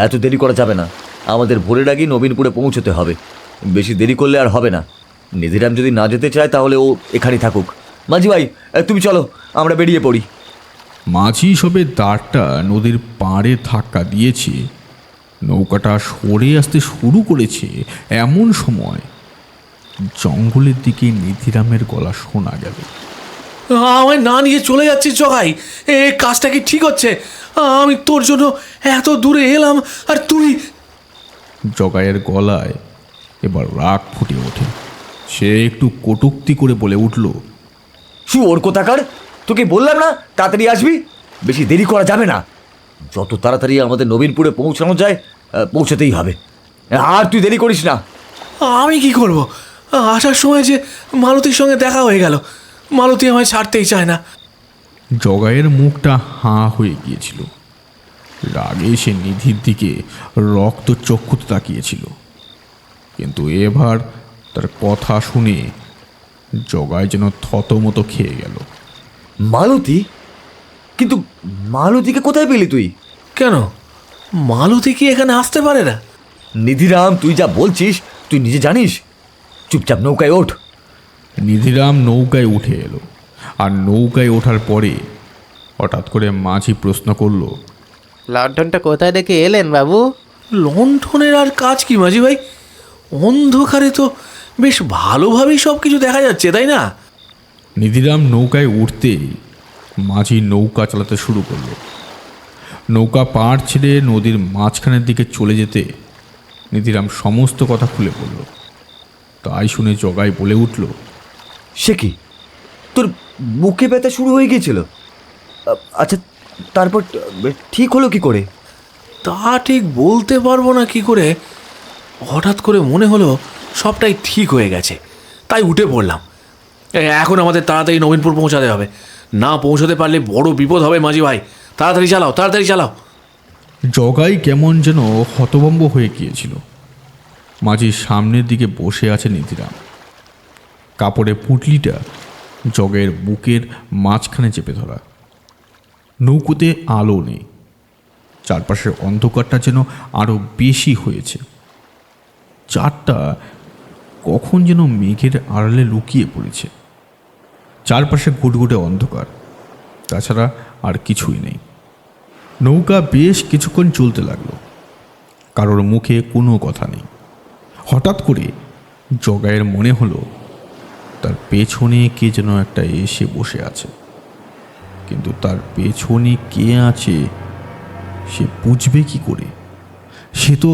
B: এত দেরি করা যাবে না, আমাদের ভোরের আগেই নবীনপুরে পৌঁছতে হবে। বেশি দেরি করলে আর হবে না। নিধিরাম যদি না যেতে চায় তাহলে ও এখানেই থাকুক। মাঝি ভাই, তুমি চলো, আমরা বেরিয়ে পড়ি।
C: মাঝি সবে দাঁড়টা নদীর পাড়ে ধাক্কা দিয়েছে, নৌকাটা সরে আসতে শুরু করেছে এমন সময় জঙ্গলের দিকে নিধিরামের গলা শোনা গেল।
D: আমায় না নিয়ে চলে যাচ্ছিস জগাই? এ কাজটা কি ঠিক হচ্ছে? আমি তোর জন্য এত দূরে এলাম আর তুই...
C: জগাইয়ের গলায় এবার রাগ ফুটে ওঠে। সে একটু কটূক্তি করে বলে উঠল,
B: শুয়োর কোথাকার, তোকে বললাম না তাড়াতাড়ি আসবি? বেশি দেরি করা যাবে না। যত তাড়াতাড়ি আমাদের নবীনপুরে পৌঁছানো যায় পৌঁছাতেই হবে। আর তুই দেরি করিস না।
D: আমি কি করব? আসার সময় যে মালতীর সঙ্গে দেখা হয়ে গেল, মালতী আমায় ছাড়তেই চায় না।
C: জগাইয়ের মুখটা হাঁ হয়ে গিয়েছিল। রাগে সে নিধির দিকে রক্ত চক্ষুতে তাকিয়েছিল, কিন্তু এবার তার কথা শুনে জগাই যেন থতমতো খেয়ে গেল।
B: মালতী? কিন্তু মালতীকে কোথায় পেলি তুই?
D: কেন, মালতী কি এখানে আসতে পারে না?
B: নিধিরাম, তুই যা বলছিস তুই নিজে জানিস। চুপচাপ নৌকায় ওঠ।
C: নিধিরাম নৌকায় উঠে এলো, আর নৌকায় ওঠার পরে হঠাৎ করে মাঝি প্রশ্ন করল,
A: লণ্ঠনটা কোথায় রেখে এলেন বাবু?
D: লণ্ঠনের আর কাজ কি মাঝি ভাই? অন্ধকারে তো বেশ ভালোভাবেই সব কিছু দেখা যাচ্ছে, তাই না?
C: নিধিরাম নৌকায় উঠতেই মাঝি নৌকা চালাতে শুরু করলো। নৌকা পাড় ছেড়ে নদীর মাঝখানের দিকে চলে যেতে নিধিরাম সমস্ত কথা খুলে বলল। তাই শুনে জগাই বলে উঠল,
B: সে কি, তোর বুকে ব্যথা শুরু হয়ে গিয়েছিল? আচ্ছা, তারপর ঠিক হলো কি করে?
D: তা ঠিক বলতে পারবো না কি করে, হঠাৎ করে মনে হলো সবটাই ঠিক হয়ে গেছে, তাই উঠে পড়লাম। এখন আমাদের তাড়াতাড়ি নবীনপুর পৌঁছাতে হবে, না পৌঁছতে পারলে বড় বিপদ হবে মাঝি ভাই। তাড়াতাড়ি চালাও, তাড়াতাড়ি চালাও।
C: জগাই কেমন যেন হতভম্ব হয়ে গিয়েছিল। মাঝির সামনের দিকে বসে আছে নিধিরাম। কাপড়ে পুঁটলিটা জগাইয়ের বুকের মাঝখানে চেপে ধরা। নৌকোতে আলো নেই, চারপাশের অন্ধকারটা যেন আরও বেশি হয়েছে। চারটা কখন যেন মেঘের আড়ালে লুকিয়ে পড়েছে। চারপাশে গুটগুটে অন্ধকার, তাছাড়া আর কিছুই নেই। নৌকা বেশ কিছুক্ষণ চলতে লাগলো, কারোর মুখে কোনো কথা নেই। হঠাৎ করে জগাইয়ের মনে হলো তার পেছনে কে যেন একটা এসে বসে আছে, কিন্তু তার পেছনে কে আছে সে বুঝবে কি করে? সে তো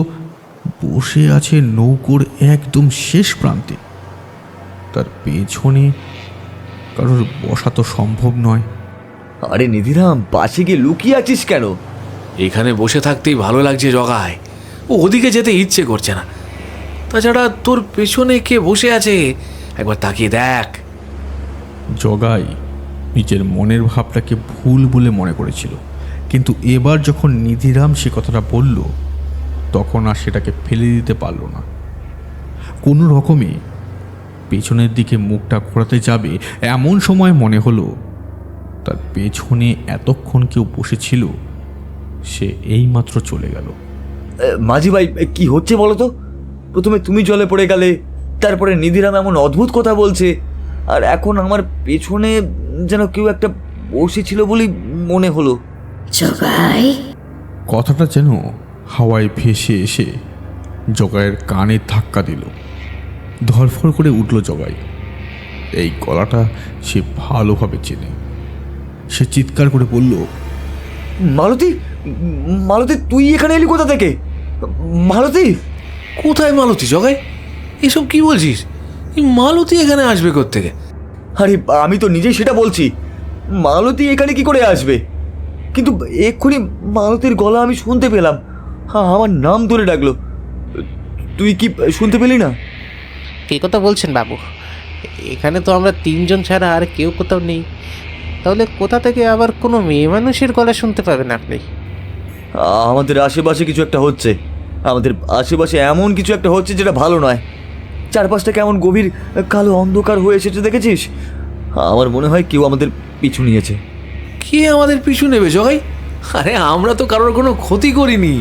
C: বসে আছে নৌকোর একদম শেষ প্রান্তে। তার পেছনে কারোর বসা তো সম্ভব নয়।
B: আরে নিধিরাম, পাশে গিয়ে লুকিয়ে আছিস কেন?
D: এখানে বসে থাকতেই ভালো লাগছে জগায়, ওদিকে যেতে ইচ্ছে করছে না। তাছাড়া তোর পেছনে কে বসে আছে একবার তাকিয়ে দেখ।
C: জগাই নিজের মনের ভাবটাকে ভুল বলে মনে করেছিল, কিন্তু এবার যখন নিধিরাম সে কথাটা বলল তখন আর সেটাকে ফেলে দিতে পারল না। কোনো রকমে পেছনের দিকে মুখটা ঘোরাতে যাবে এমন সময় মনে হলো তার পেছনে এতক্ষণ কেউ বসেছিল, সে এইমাত্র চলে গেল।
B: মাঝি ভাই, কি হচ্ছে বলো তো? প্রথমে তুমি জলে পড়ে গেলে, তারপরে নিধিরাম এমন অদ্ভুত কথা বলছে, আর এখন আমার পেছনে যেন কেউ একটা বসেছিল বলেই মনে হলো।
E: জগাই,
C: কথাটা যেন হাওয়ায় ভেসে এসে জগাইয়ের কানে ধাক্কা দিল। ধরফর করে উঠল জগাই। এই গলাটা সে ভালোভাবে চেনে। সে চিৎকার করে বলল,
B: মালতী, মালতী, তুই এখানে এলি কোথা থেকে? মালতী!
D: কোথায় মালতী জগাই? এসব কি বলছিস? এই মালতী এখানে আসবে কোত্থেকে?
B: আরে আমি তো নিজেই সেটা বলছি, মালতী এখানে কি করে আসবে? কিন্তু এক্ষুনি মালতীর গলা আমি শুনতে পেলাম, আমার নাম ধরে ডাকলো। তুই কি শুনতে পেলি না?
A: কে কথা বলছেন বাবু? এখানে তো আমরা তিনজন ছাড়া আর কেউ কোথাও নেই। তাহলে কোথা থেকে আবার কোনো মেয়ে মানুষের গলা শুনতে পাবেন আপনি?
B: আমাদের আশেপাশে কিছু একটা হচ্ছে, আমাদের আশেপাশে এমন কিছু একটা হচ্ছে যেটা ভালো নয়। চারপাশটা কেমন গভীর কালো অন্ধকার হয়ে এসেছে, দেখেছিস? আমার মনে হয় কেউ আমাদের পিছু নিয়েছে।
D: কে আমাদের পিছু নেবে জগাই? আরে আমরা তো কারোর কোনো ক্ষতি করিনি।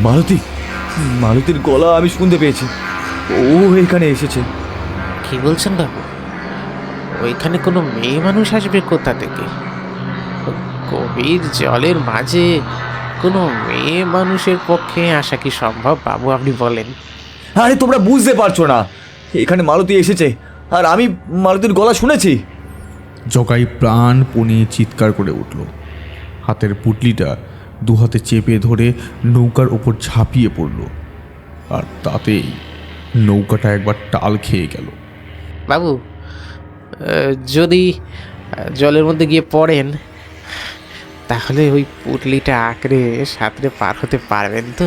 B: মালতী, মালতীর গলা আমি শুনতে পেয়েছি, ও এখানে এসেছে।
A: কি বলছেন বাবু? ওইখানে কোনো মেয়ে মানুষ আসবে কোথা থেকে? গভীর জলের মাঝে কোনো মেয়ে মানুষের পক্ষে আসা কি সম্ভব বাবু, আপনি বলেন?
B: আরে তোমরা বুঝতে পারছো না, এখানে মালতী এসেছে আর আমি মালতীর গলা শুনেছি।
C: জগাই প্রাণপণে চিৎকার করে উঠল। হাতের পুটলিটা দুহাতে চেপে ধরে নৌকার ওপর ঝাঁপিয়ে পড়ল, আর তাতেই নৌকাটা একবার টাল খেয়ে গেল।
A: বাবু, যদি জলের মধ্যে গিয়ে পড়েন তাহলে ওই পুটলিটা আঁকড়ে সাঁতরে পার হতে পারবেন তো?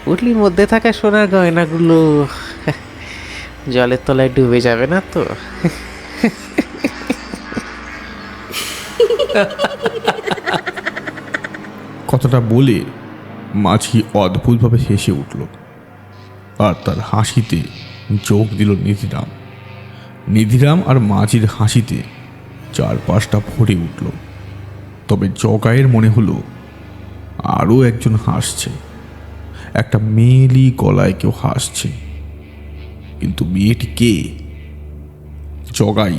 A: পুটলির মধ্যে থাকা সোনার গয়নাগুলো জলের তলায় ডুবে যাবে না তো?
C: কথাটা বলে মাঝি অদ্ভুতভাবে হেসে উঠল, আর তার হাসিতে যোগ দিল নিধিরাম। নিধিরাম আর মাঝির হাসিতে চারপাশটা ভরে উঠল। তবে জগাইয়ের মনে হলো আরও একজন হাসছে, একটা মেয়েলি গলায় কেউ হাসছে, কিন্তু মেয়েটি কে? জগাই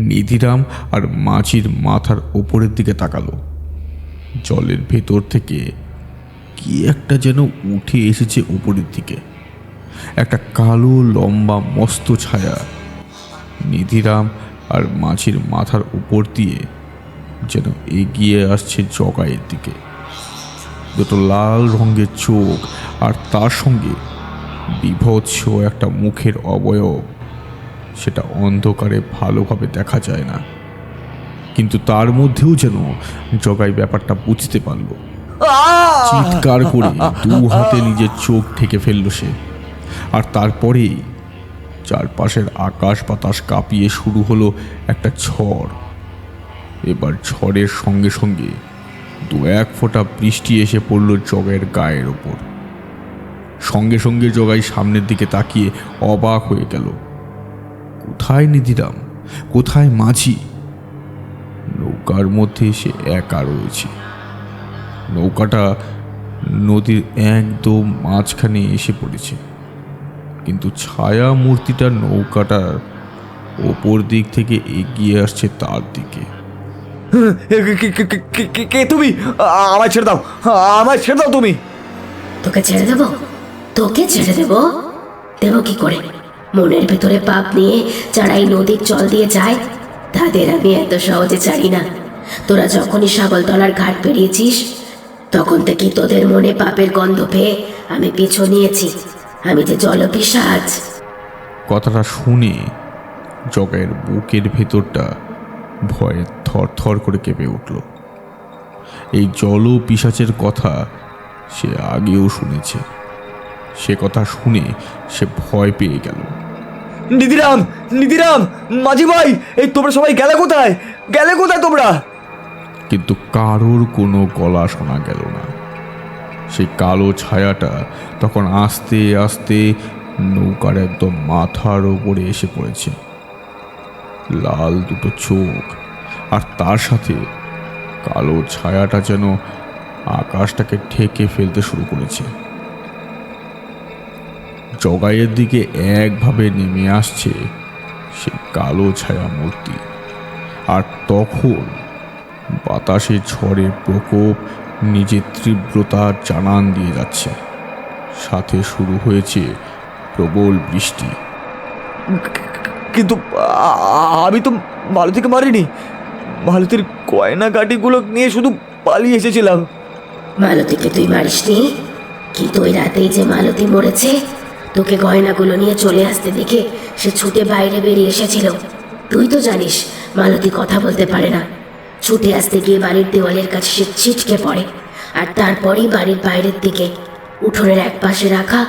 C: নিধিরাম আর মাঝির মাথার ওপরের দিকে তাকালো। জলের ভেতর থেকে কি একটা যেন উঠে এসেছে উপরের দিকে, একটা কালো লম্বা মস্ত ছায়া। নিধিরাম আর মাঝির মাথার উপর দিয়ে যেন এগিয়ে আসছে জগাইয়ের দিকে। দুটো লাল রঙের চোখ আর তার সঙ্গে বিভৎস একটা মুখের অবয়ব, সেটা অন্ধকারে ভালোভাবে দেখা যায় না, কিন্তু তার মধ্যেও যেন জগাই ব্যাপারটা বুঝতে পারল। চিৎকার করে দু হাতে নিজের চোখ ঢেকে ফেলল সে। আর তারপরেই চারপাশের আকাশ বাতাস কাঁপিয়ে শুরু হলো একটা ঝড়। এবার ঝড়ের সঙ্গে সঙ্গে দু এক ফোঁটা বৃষ্টি এসে পড়ল জগাইয়ের গায়ের ওপর। সঙ্গে সঙ্গে জগাই সামনের দিকে তাকিয়ে অবাক হয়ে গেল। কোথায় নিধিরাম, কোথায় মাঝি? নৌকার মধ্যে সে একা রয়েছে। নৌকাটা নদীর একদম মাঝখানে এসে পড়েছে, কিন্তু ছায়া মূর্তিটা নৌকাটার ওপর দিক থেকে এগিয়ে আসছে তার দিকে।
B: কে তুমি? আমায় ছেড়ে দাও, আমায় ছেড়ে দাও তুমি।
E: তোকে ছেড়ে দেবো? তোকে ছেড়ে দেবো? দেবো কি করে? মনের ভেতরে পাপ নিয়ে যারা এই নদীর জল দিয়ে যায়, তাদের আমি এত সহজে ছাড়ি না। তোরা যখনই সাগরতলার ঘাট পেরিয়েছিস, তখন থেকেই তোদের মনে পাপের গন্ধ পেয়ে আমি পিছু নিয়েছি। আমি যে জলপিশাচ।
C: কথাটা শুনে জগাইয়ের বুকের ভেতরটা ভয়ে থরথর করে কেঁপে উঠল। এই জল পিশাচের কথা সে আগেও শুনেছে। সে কথা শুনে সে ভয় পেয়ে গেল।
B: নিধিরাম, নিধিরাম, মাঝি ভাই, এই তোমরা সবাই গেলে কোথায়? গেলে কোথায় তোমরা?
C: কিন্তু কারোর কোনো গলা শোনা গেল না। সেই কালো ছায়াটা তখন আস্তে আস্তে নৌকার একদম মাথার ওপরে এসে পড়েছে। লাল দুটো চোখ, আর তার সাথে কালো ছায়াটা যেন আকাশটাকে ঢেকে ফেলতে শুরু করেছে। জগাইয়ের দিকে একভাবে নেমে আসছে সে কালো ছায়া মূর্তি। আর তখন বাতাসে ঝড়ের প্রকোপ নিজের তীব্রতার জানান দিয়ে যাচ্ছে। সাথে শুরু হয়েছে প্রবল বৃষ্টি।
B: কিন্তু আমি তো মালতীকে মারিনি। মালতীর গয়না গাটিগুলো নিয়ে শুধু পালিয়ে এসেছিলাম।
E: মালতীকে তুই মারিসনি, কিন্তু ওই রাতেই যে মালতী মরেছে, তোকে গয়নাগুলো নিয়ে চলে আসতে দেখে সে ছুটে বাইরে বেরিয়ে এসেছিল। তুই তো জানিস মালতী কথা বলতে পারে না। ছুটে আসতে গিয়ে বাড়ির দেওয়ালের কাছে সে ছিটকে পড়ে, আর তারপরেই বাড়ির বাইরের দিকে উঠোনের এক পাশে রাখা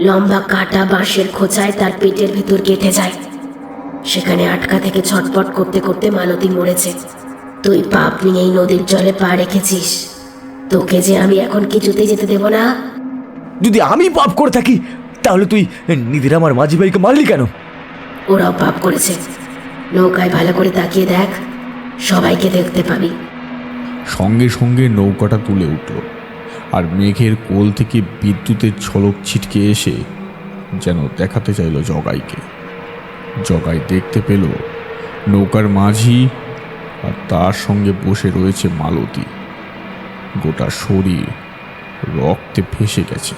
E: লম্বা কাটা বাঁশের খোঁচায় তার পেটের ভিতর গেঁথে যায়। সেখানে আটকা থেকে ছটপট করতে করতে মালতী মরেছে। তুই পাপ নিয়ে এই নদীর জলে পা রেখেছিস। তোকে যে আমি এখন কিছুতেই যেতে দেব না।
B: যদি আমি পাপ করে থাকি, তাহলে তুই নিধিরাম আর মাঝি ভাইকে মারলি কেন?
E: ওরাও পাপ করেছে। নৌকায় ভালো করে তাকিয়ে দেখ, সবাইকে দেখতে পাবি।
C: সঙ্গে সঙ্গে নৌকাটা তুলে উঠল, আর মেঘের কোল থেকে বিদ্যুতের ঝলক ছিটকে এসে যেন দেখাতে চাইল জগাইকে। জগাই দেখতে পেল নৌকার মাঝি, আর তার সঙ্গে বসে রয়েছে মালতী। গোটা শরীর রক্তে ভেসে গেছে।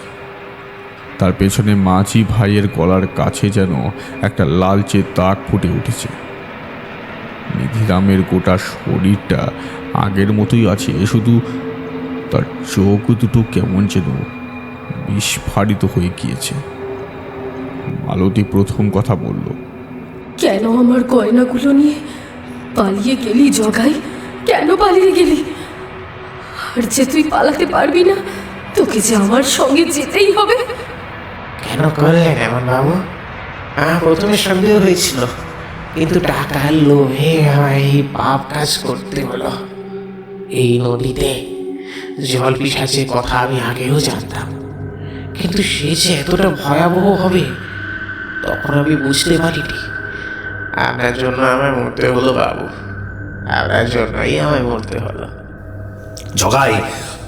C: তার পেছনে মাঝি ভাইয়ের গলার কাছে যেন একটা লালচে দাগ ফুটে উঠেছে। নিধিরামের গোটা শরীরটা আগের মতোই আছে, শুধু তার চোখ দুটো কেমন যেন বিস্ফারিত হয়ে গিয়েছে। মালতী প্রথম কথা বলল,
F: কেন আমার গয়নাগুলো নিয়ে পালিয়ে গেলি জগাই? কেন পালিয়ে গেলি? আর যে তুই পালাতে পারবি না, তোকে যে আমার সঙ্গে যেতেই হবে।
A: কেন করলেন এমন বাবু? আমার প্রথমে সন্দেহ হয়েছিল, কিন্তু টাকার লোভে আমায় এই পাপ কাজ করতে হলো। এই নদীতে জল পিশাচের কথা আমি আগেও জানতাম, কিন্তু সে যে এতটা ভয়াবহ হবে তখন আমি বুঝতে পারিনি। আপনার জন্য আমায় মরতে হলো বাবু, আপনার জন্যই আমায় মরতে হলো।
D: জগাই,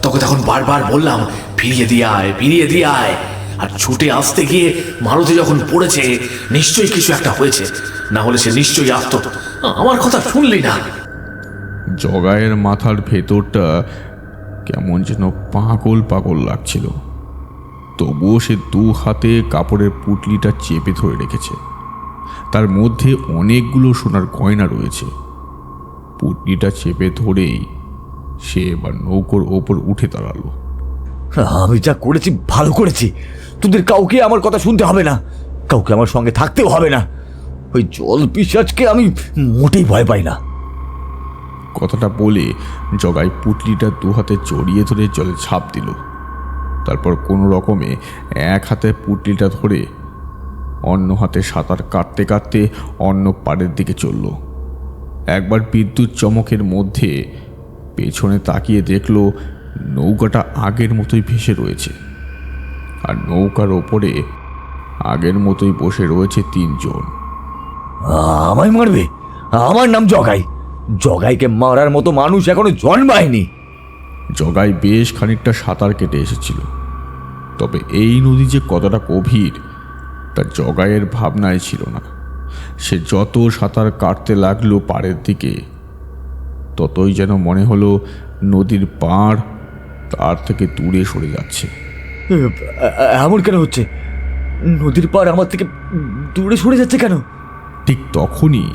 D: তোকে তখন বারবার বললাম ফিরিয়ে দিয়ে আয়, ফিরিয়ে দিয়ে আয়। আর ছুটে আসতে গিয়ে মারুতি যখন পড়েছে, নিশ্চয়ই কিছু একটা হয়েছে, না হলে সে নিশ্চয়ই আসতো। আমার কথা শুনলি না।
C: জগাইয়ের মাথার ভেতরটা কেমন যেন পাগল পাগল লাগছিল। তবুও সে দু হাতে কাপড়ের পুটলিটা চেপে ধরে রেখেছে। তার মধ্যে অনেকগুলো সোনার গয়না রয়েছে। পুটলিটা চেপে ধরেই সে এবার নৌকোর ওপর উঠে দাঁড়ালো।
B: আমি যা করেছি ভালো করেছি। তোদের কাউকে আমার কথা শুনতে হবে না, কাউকে আমার সঙ্গে থাকতেও হবে না। ওই জল পিশাচকে আমি মোটেই ভয় পাই না।
C: কথাটা বলে জগাই পুটলিটা দু হাতে জড়িয়ে ধরে জলে ঝাঁপ দিল। তারপর কোনো রকমে এক হাতে পুটলিটা ধরে অন্য হাতে সাঁতার কাটতে কাটতে অন্য পাড়ের দিকে চলল। একবার বিদ্যুৎ চমকের মধ্যে পেছনে তাকিয়ে দেখল নৌকাটা আগের মতোই ভেসে রয়েছে, আর নৌকার ওপরে আগের মতোই বসে রয়েছে 3 জন।
B: আমায় মারবে? আমার নাম জগাই। জগাইকে মারার মতো মানুষ এখনো জন্মায়নি।
C: জগাই বেশ খানিকটা সাঁতার কেটে এসেছিল, তবে এই নদী যে কতটা গভীর তা জগাইয়ের ভাবনায় ছিল না। সে যত সাঁতার কাটতে লাগলো পাড়ের দিকে, ততই যেন মনে হলো নদীর পাড় তার থেকে দূরে সরে যাচ্ছে।
B: এমন কেন হচ্ছে? নদীর পাড় আমার থেকে দূরে সরে যাচ্ছে কেন?
C: ঠিক তখনই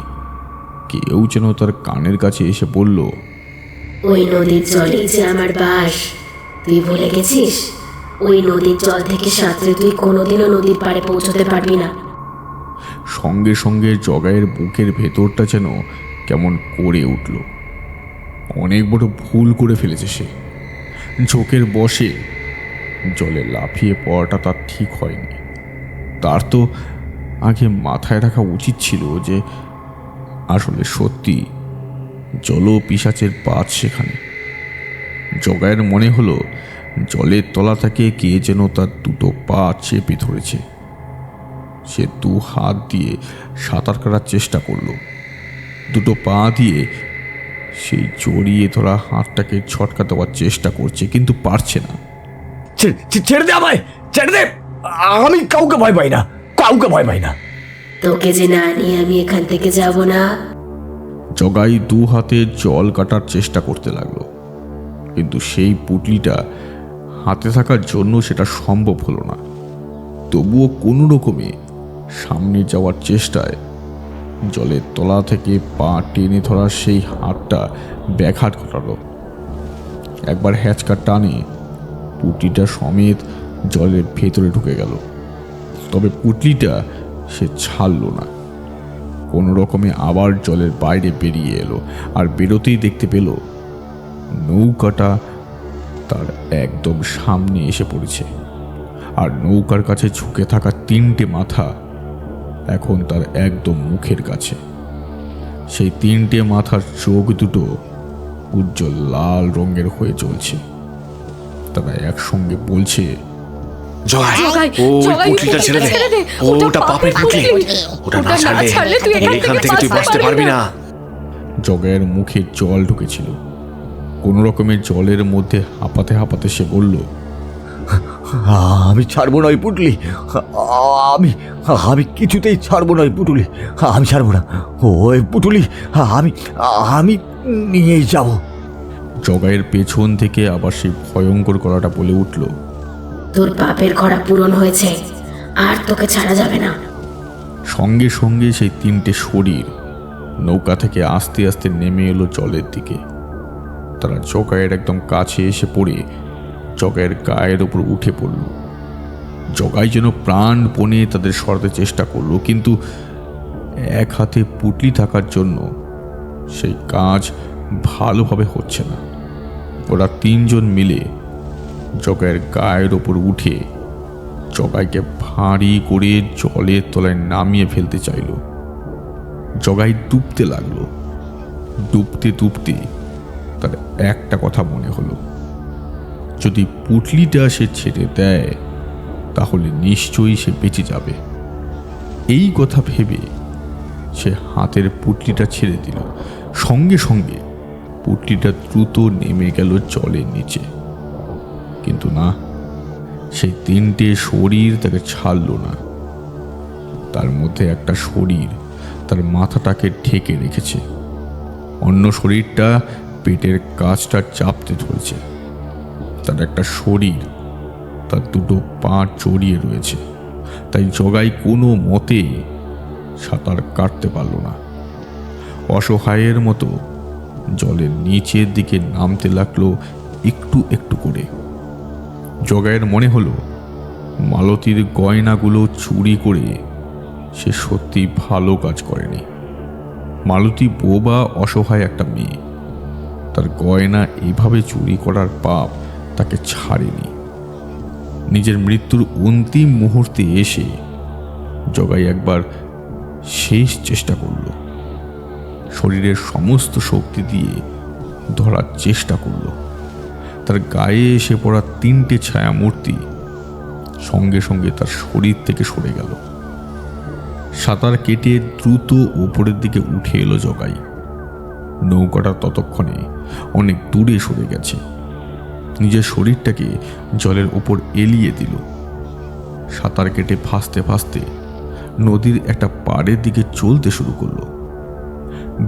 C: কেউ যেন তার কানের কাছে এসে বলল,
E: ওই নদীর জলে যে আমার বাস, তুই ভুলে গেছিস? ওই নদীর জল থেকে সাঁতরে তুই কোনোদিনও নদীর পাড়ে পৌঁছতে পারবি না।
C: সঙ্গে সঙ্গে জগাইয়ের বুকের ভেতরটা যেন কেমন করে উঠল। অনেক বড় ভুল করে ফেলেছে সে। ঝোঁকের বশে জলে লাফিয়ে পড়াটা তার ঠিক হয়নি। তার তো আগে মাথায় রাখা উচিত ছিল যে আসলে সত্যি জল পিশাচের বাস সেখানে। জগাইয়ের মনে হলো জলের তলা থেকে কে যেন তার দুটো পা চেপে ধরেছে। সে 2 হাত দিয়ে সাঁতার কাটার চেষ্টা করল। দুটো পা দিয়ে সেই জড়িয়ে ধরা হাতটাকে ছটকা দেওয়ার চেষ্টা করছে, কিন্তু পারছে না।
B: ছেড়ে দে আমায়, ছেড়ে দে। আমি কাউকে ভয় পাই না, কাউকে ভয় পাই না।
E: তোকে যে না নিয়ে আমি এখান থেকে যাব না।
C: জগাই 2 হাতে জল কাটার চেষ্টা করতে লাগলো, কিন্তু সেই পুটলিটা হাতে থাকার জন্য সেটা সম্ভব হলো না। তবুও কোনো রকমে সামনে যাওয়ার চেষ্টায় জলের তলা থেকে পা টেনে ধরা সেই হাতটা ব্যাঘাত ঘটালো। একবার হ্যাচকা টানে পুটলিটা সমেত জলের ভেতরে ঢুকে গেল, তবে পুটলিটা সে ছাড়ল না। কোনো রকমে আবার জলের বাইরে বেরিয়ে এলো, আর বেরোতেই দেখতে পেল নৌকাটা তার একদম সামনে এসে পড়েছে, আর নৌকার কাছে ঝুঁকে থাকা 3টে মাথা এখন তার একদম মুখের কাছে। সেই 3টে মাথার চোখ দুটো উজ্জ্বল লাল রঙের হয়ে চলছে। তারা একসঙ্গে বলছে,
D: জগাই,
F: জগাই,
D: ওই
F: জগাই,
D: পুটলিটা ছেড়ে দে। ওটা পাপের পুটলি। ওটা না ছাড়লে
F: তুই
D: এখান থেকে তুই বাঁচতে পারবি না।
C: জগাইয়ের মুখে জল ঢুকেছিল। কোনো রকমের জলের মধ্যে হাঁপাতে হাঁপাতে সে বলল,
B: আমি ছাড়বো না ওই পুটলি। আমি আমি কিছুতেই ছাড়বো না ওই পুটুলি। আমি ছাড়বো না ওই পুটুলি। আমি আমি নিয়েই যাব।
C: জগাইয়ের পেছন থেকে আবার সেই ভয়ঙ্কর গলাটা বলে উঠল,
E: তোর পাপের খরা পূরণ হয়েছে, আর তোকে ছাড়া যাবে না।
C: সঙ্গে সঙ্গে সেই 3টে শরীর নৌকা থেকে আস্তে আস্তে নেমে এলো জলের দিকে। তারা জগাইয়ের একদম কাছে এসে পড়ে জগাইয়ের গায়ের উপর উঠে পড়ল। জগাই যেন প্রাণপণে তাদের সরাতে চেষ্টা করলো, কিন্তু এক হাতে পুটলি থাকার জন্য সেই কাজ ভালোভাবে হচ্ছে না। ওরা 3 জন মিলে জগাইয়ের গায়ের ওপর উঠে জগাইকে ভারী করে জলের তলায় নামিয়ে ফেলতে চাইল। জগাই ডুবতে লাগলো। ডুবতে ডুবতে তার একটা কথা মনে হলো, যদি পুটলিটা সে ছেড়ে দেয় তাহলে নিশ্চয়ই সে বেঁচে যাবে। এই কথা ভেবে সে হাতের পুটলিটা ছেড়ে দিল। সঙ্গে সঙ্গে পুটলিটা দ্রুত নেমে গেল জলের নিচে। কিন্তু না, সেই 3টে শরীর তাকে ছাড়ল না। তার মধ্যে একটা শরীর তার মাথাটাকে ঢেকে রেখেছে, অন্য শরীরটা পেটের কাছটা চাপতে ধরেছে। তার একটা শরীর তার 2টো পা জড়িয়ে রয়েছে। তাই জগাই কোনো মতে সাঁতার কাটতে পারল না। অসহায়ের মতো জলের নিচের দিকে নামতে লাগলো একটু একটু করে। জগাইয়ের মনে হলো মালতীর গয়নাগুলো চুরি করে সে সত্যি ভালো কাজ করেনি। মালতী বোবা অসহায় একটা মেয়ে, তার গয়না এইভাবে চুরি করার পাপ তাকে ছাড়েনি। নিজের মৃত্যুর অন্তিম মুহূর্তে এসে জগাই একবার শেষ চেষ্টা করল, শরীরের সমস্ত শক্তি দিয়ে ধরার চেষ্টা করল। তার গায়ে এসে পড়া 3টে ছায়ামূর্তি সঙ্গে সঙ্গে তার শরীর থেকে সরে গেল। সাঁতার কেটে দ্রুত উপরের দিকে উঠে এলো জগাই। নৌকাটা ততক্ষণে অনেক দূরে সরে গেছে। নিজের শরীরটাকে জলের ওপর এলিয়ে দিল। সাঁতার কেটে ভাসতে ভাসতে নদীর একটা পাড়ের দিকে চলতে শুরু করলো।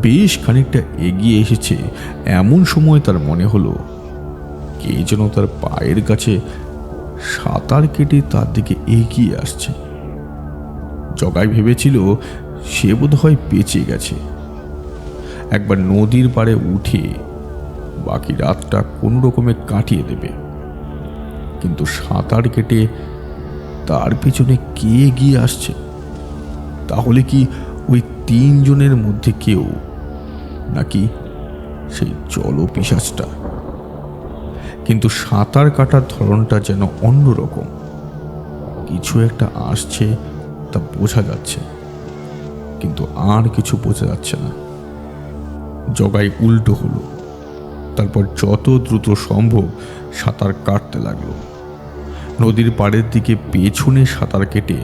C: বেশ খানিকটা এগিয়ে এসেছে এমন সময় তার মনে হলো কে যেন তার পায়ের কাছে সাঁতার কেটে তার দিকে এগিয়ে আসছে। জগাই ভেবেছিল সে বোধহয় বেঁচে গেছে। একবার নদীর পাড়ে উঠে বাকি রাতটা কোনো রকমে কাটিয়ে দেবে, কিন্তু সাঁতার কেটে তার পেছনে কে এগিয়ে আসছে? তাহলে কি ওই 3 জনের মধ্যে কেউ, নাকি সেই জলপিশাচটা? কিন্তু সাঁতার কাটার ধরনটা যেন অন্যরকম। কিছু একটা আসছে তা বোঝা যাচ্ছে, কিন্তু আর কিছু বোঝা যাচ্ছে না। জগাই উল্টো হলো, তারপর যত দ্রুত সম্ভব সাঁতার কাটতে লাগলো। নদীর পাড়ের দিকে পেছনে সাঁতার কেটে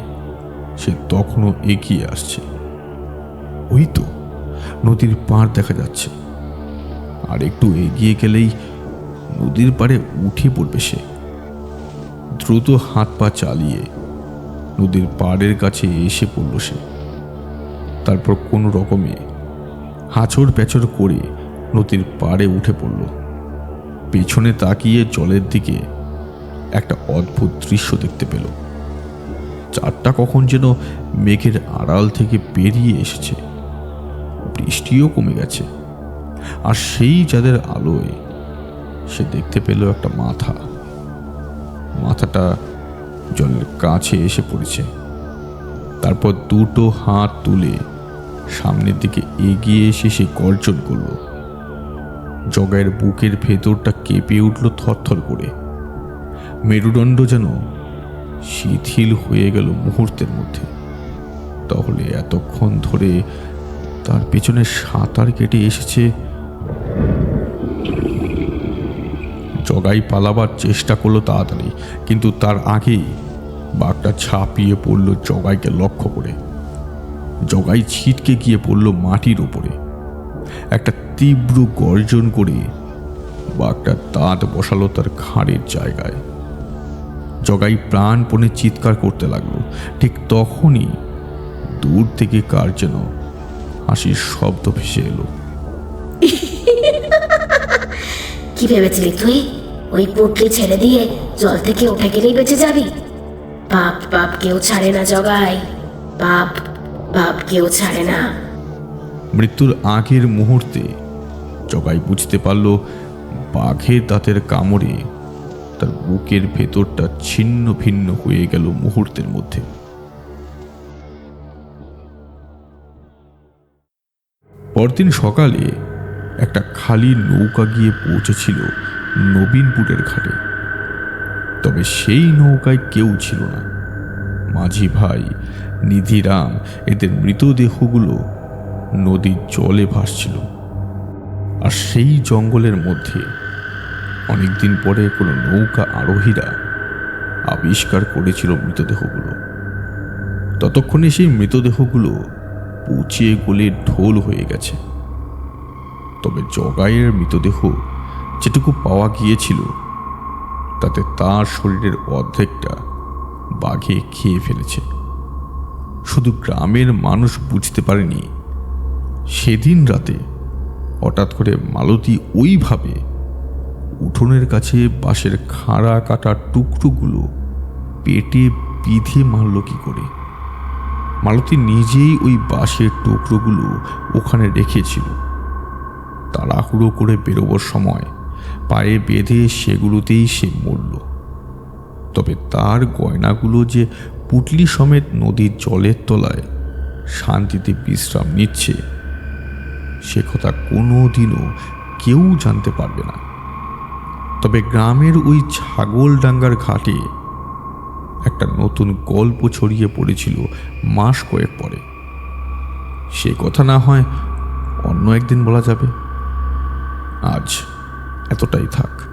C: সে তখনও এগিয়ে আসছে। ওই তো নদীর পাড় দেখা যাচ্ছে। আর একটু এগিয়ে গেলেই নদীর পাড়ে উঠে পড়বে সে। দ্রুত হাত পা চালিয়ে নদীর পাড়ের কাছে এসে পড়ল সে। তারপর কোনো রকমে হাঁচড় প্যাচড় করে নদীর পাড়ে উঠে পড়ল। পেছনে তাকিয়ে জলের দিকে একটা অদ্ভুত দৃশ্য দেখতে পেল। চাঁদটা কখন যেন মেঘের আড়াল থেকে বেরিয়ে এসেছে। বৃষ্টিও কমে গেছে, আর সেই চাঁদের আলোয় সে দেখতে পেল একটা মাথা। মাথাটা জলের কাছে এসে পড়েছে। তারপর দুটো হাত তুলে সামনের দিকে এগিয়ে এসে সে গর্জন করল। জগাইয়ের বুকের ভেতরটা কেঁপে উঠল থরথর করে। মেরুদণ্ড যেন শিথিল হয়ে গেল মুহূর্তের মধ্যে। তাহলে এতক্ষণ ধরে তার পেছনে সাঁতার কেটে এসেছে। জগাই পালাবার চেষ্টা করলো তাড়াতাড়ি, কিন্তু তার আগেই বাঘটা ঝাঁপিয়ে পড়ল জগাইকে লক্ষ্য করে। জগাই ছিটকে গিয়ে পড়ল মাটির ওপরে। একটা তীব্র গর্জন করে বাঘটা দাঁত বসালো তার ঘাড়ের জায়গায়। জগাই প্রাণপণে চিৎকার করতে লাগলো। ঠিক তখনই দূর থেকে কার যেন হাসির শব্দ ভেসে এলো।
E: কি ভেবেছিলি তুই? ওই পুটলি ছেড়ে দিয়ে জল থেকে উঠে গেলেই বেঁচে যাবি? বাপ বাপ কেউ ছাড়ে না জগাই, বাপ বাপ কেউ ছাড়ে না।
C: মৃত্যুর আগের মুহূর্তে জগাই বুঝতে পারল বাঘের দাঁতের কামড়ে তার বুকের ভেতরটা ছিন্ন ভিন্ন হয়ে গেল মুহূর্তের মধ্যে। পরদিন সকালে একটা খালি নৌকা গিয়ে পৌঁছেছিল নবীনপুরের ঘাটে। তবে সেই নৌকায় কেউ ছিল না। মাঝি ভাই, নিধিরাম, এদের মৃতদেহগুলো নদীর জলে ভাসছিল। আর সেই জঙ্গলের মধ্যে অনেকদিন পরে কোনো নৌকা আরোহীরা আবিষ্কার করেছিল মৃতদেহগুলো। ততক্ষণে সেই মৃতদেহগুলো পচিয়ে গলে ঢোল হয়ে গেছে। তবে জগাইয়ের মৃতদেহ যেটুকু পাওয়া গিয়েছিল তাতে তার শরীরের অর্ধেকটা বাঘে খেয়ে ফেলেছে। শুধু গ্রামের মানুষ বুঝতে পারেনি সেদিন রাতে হঠাৎ করে মালতী ওইভাবে উঠোনের কাছে বাঁশের খাড়া কাটা টুকরোগুলো পেটে বিঁধে মারল কি করে। মালতী নিজেই ওই বাঁশের টুকরোগুলো ওখানে রেখেছিল। তাড়াহুড়ো করে বেরোবার সময় পায়ে বেঁধে সেগুলোতেই সে মরল। তবে তার গয়নাগুলো যে পুটলি সমেত নদীর জলের তলায় শান্তিতে বিশ্রাম নিচ্ছে, সে কথা কোনোদিনও কেউ জানতে পারবে না। তবে গ্রামের ওই ছাগলডাঙ্গার ঘাটে একটা নতুন গল্প ছড়িয়ে পড়েছিল মাস কয়েক পরে। সে কথা না হয় অন্য একদিন বলা যাবে। আজ এতটাই থাক।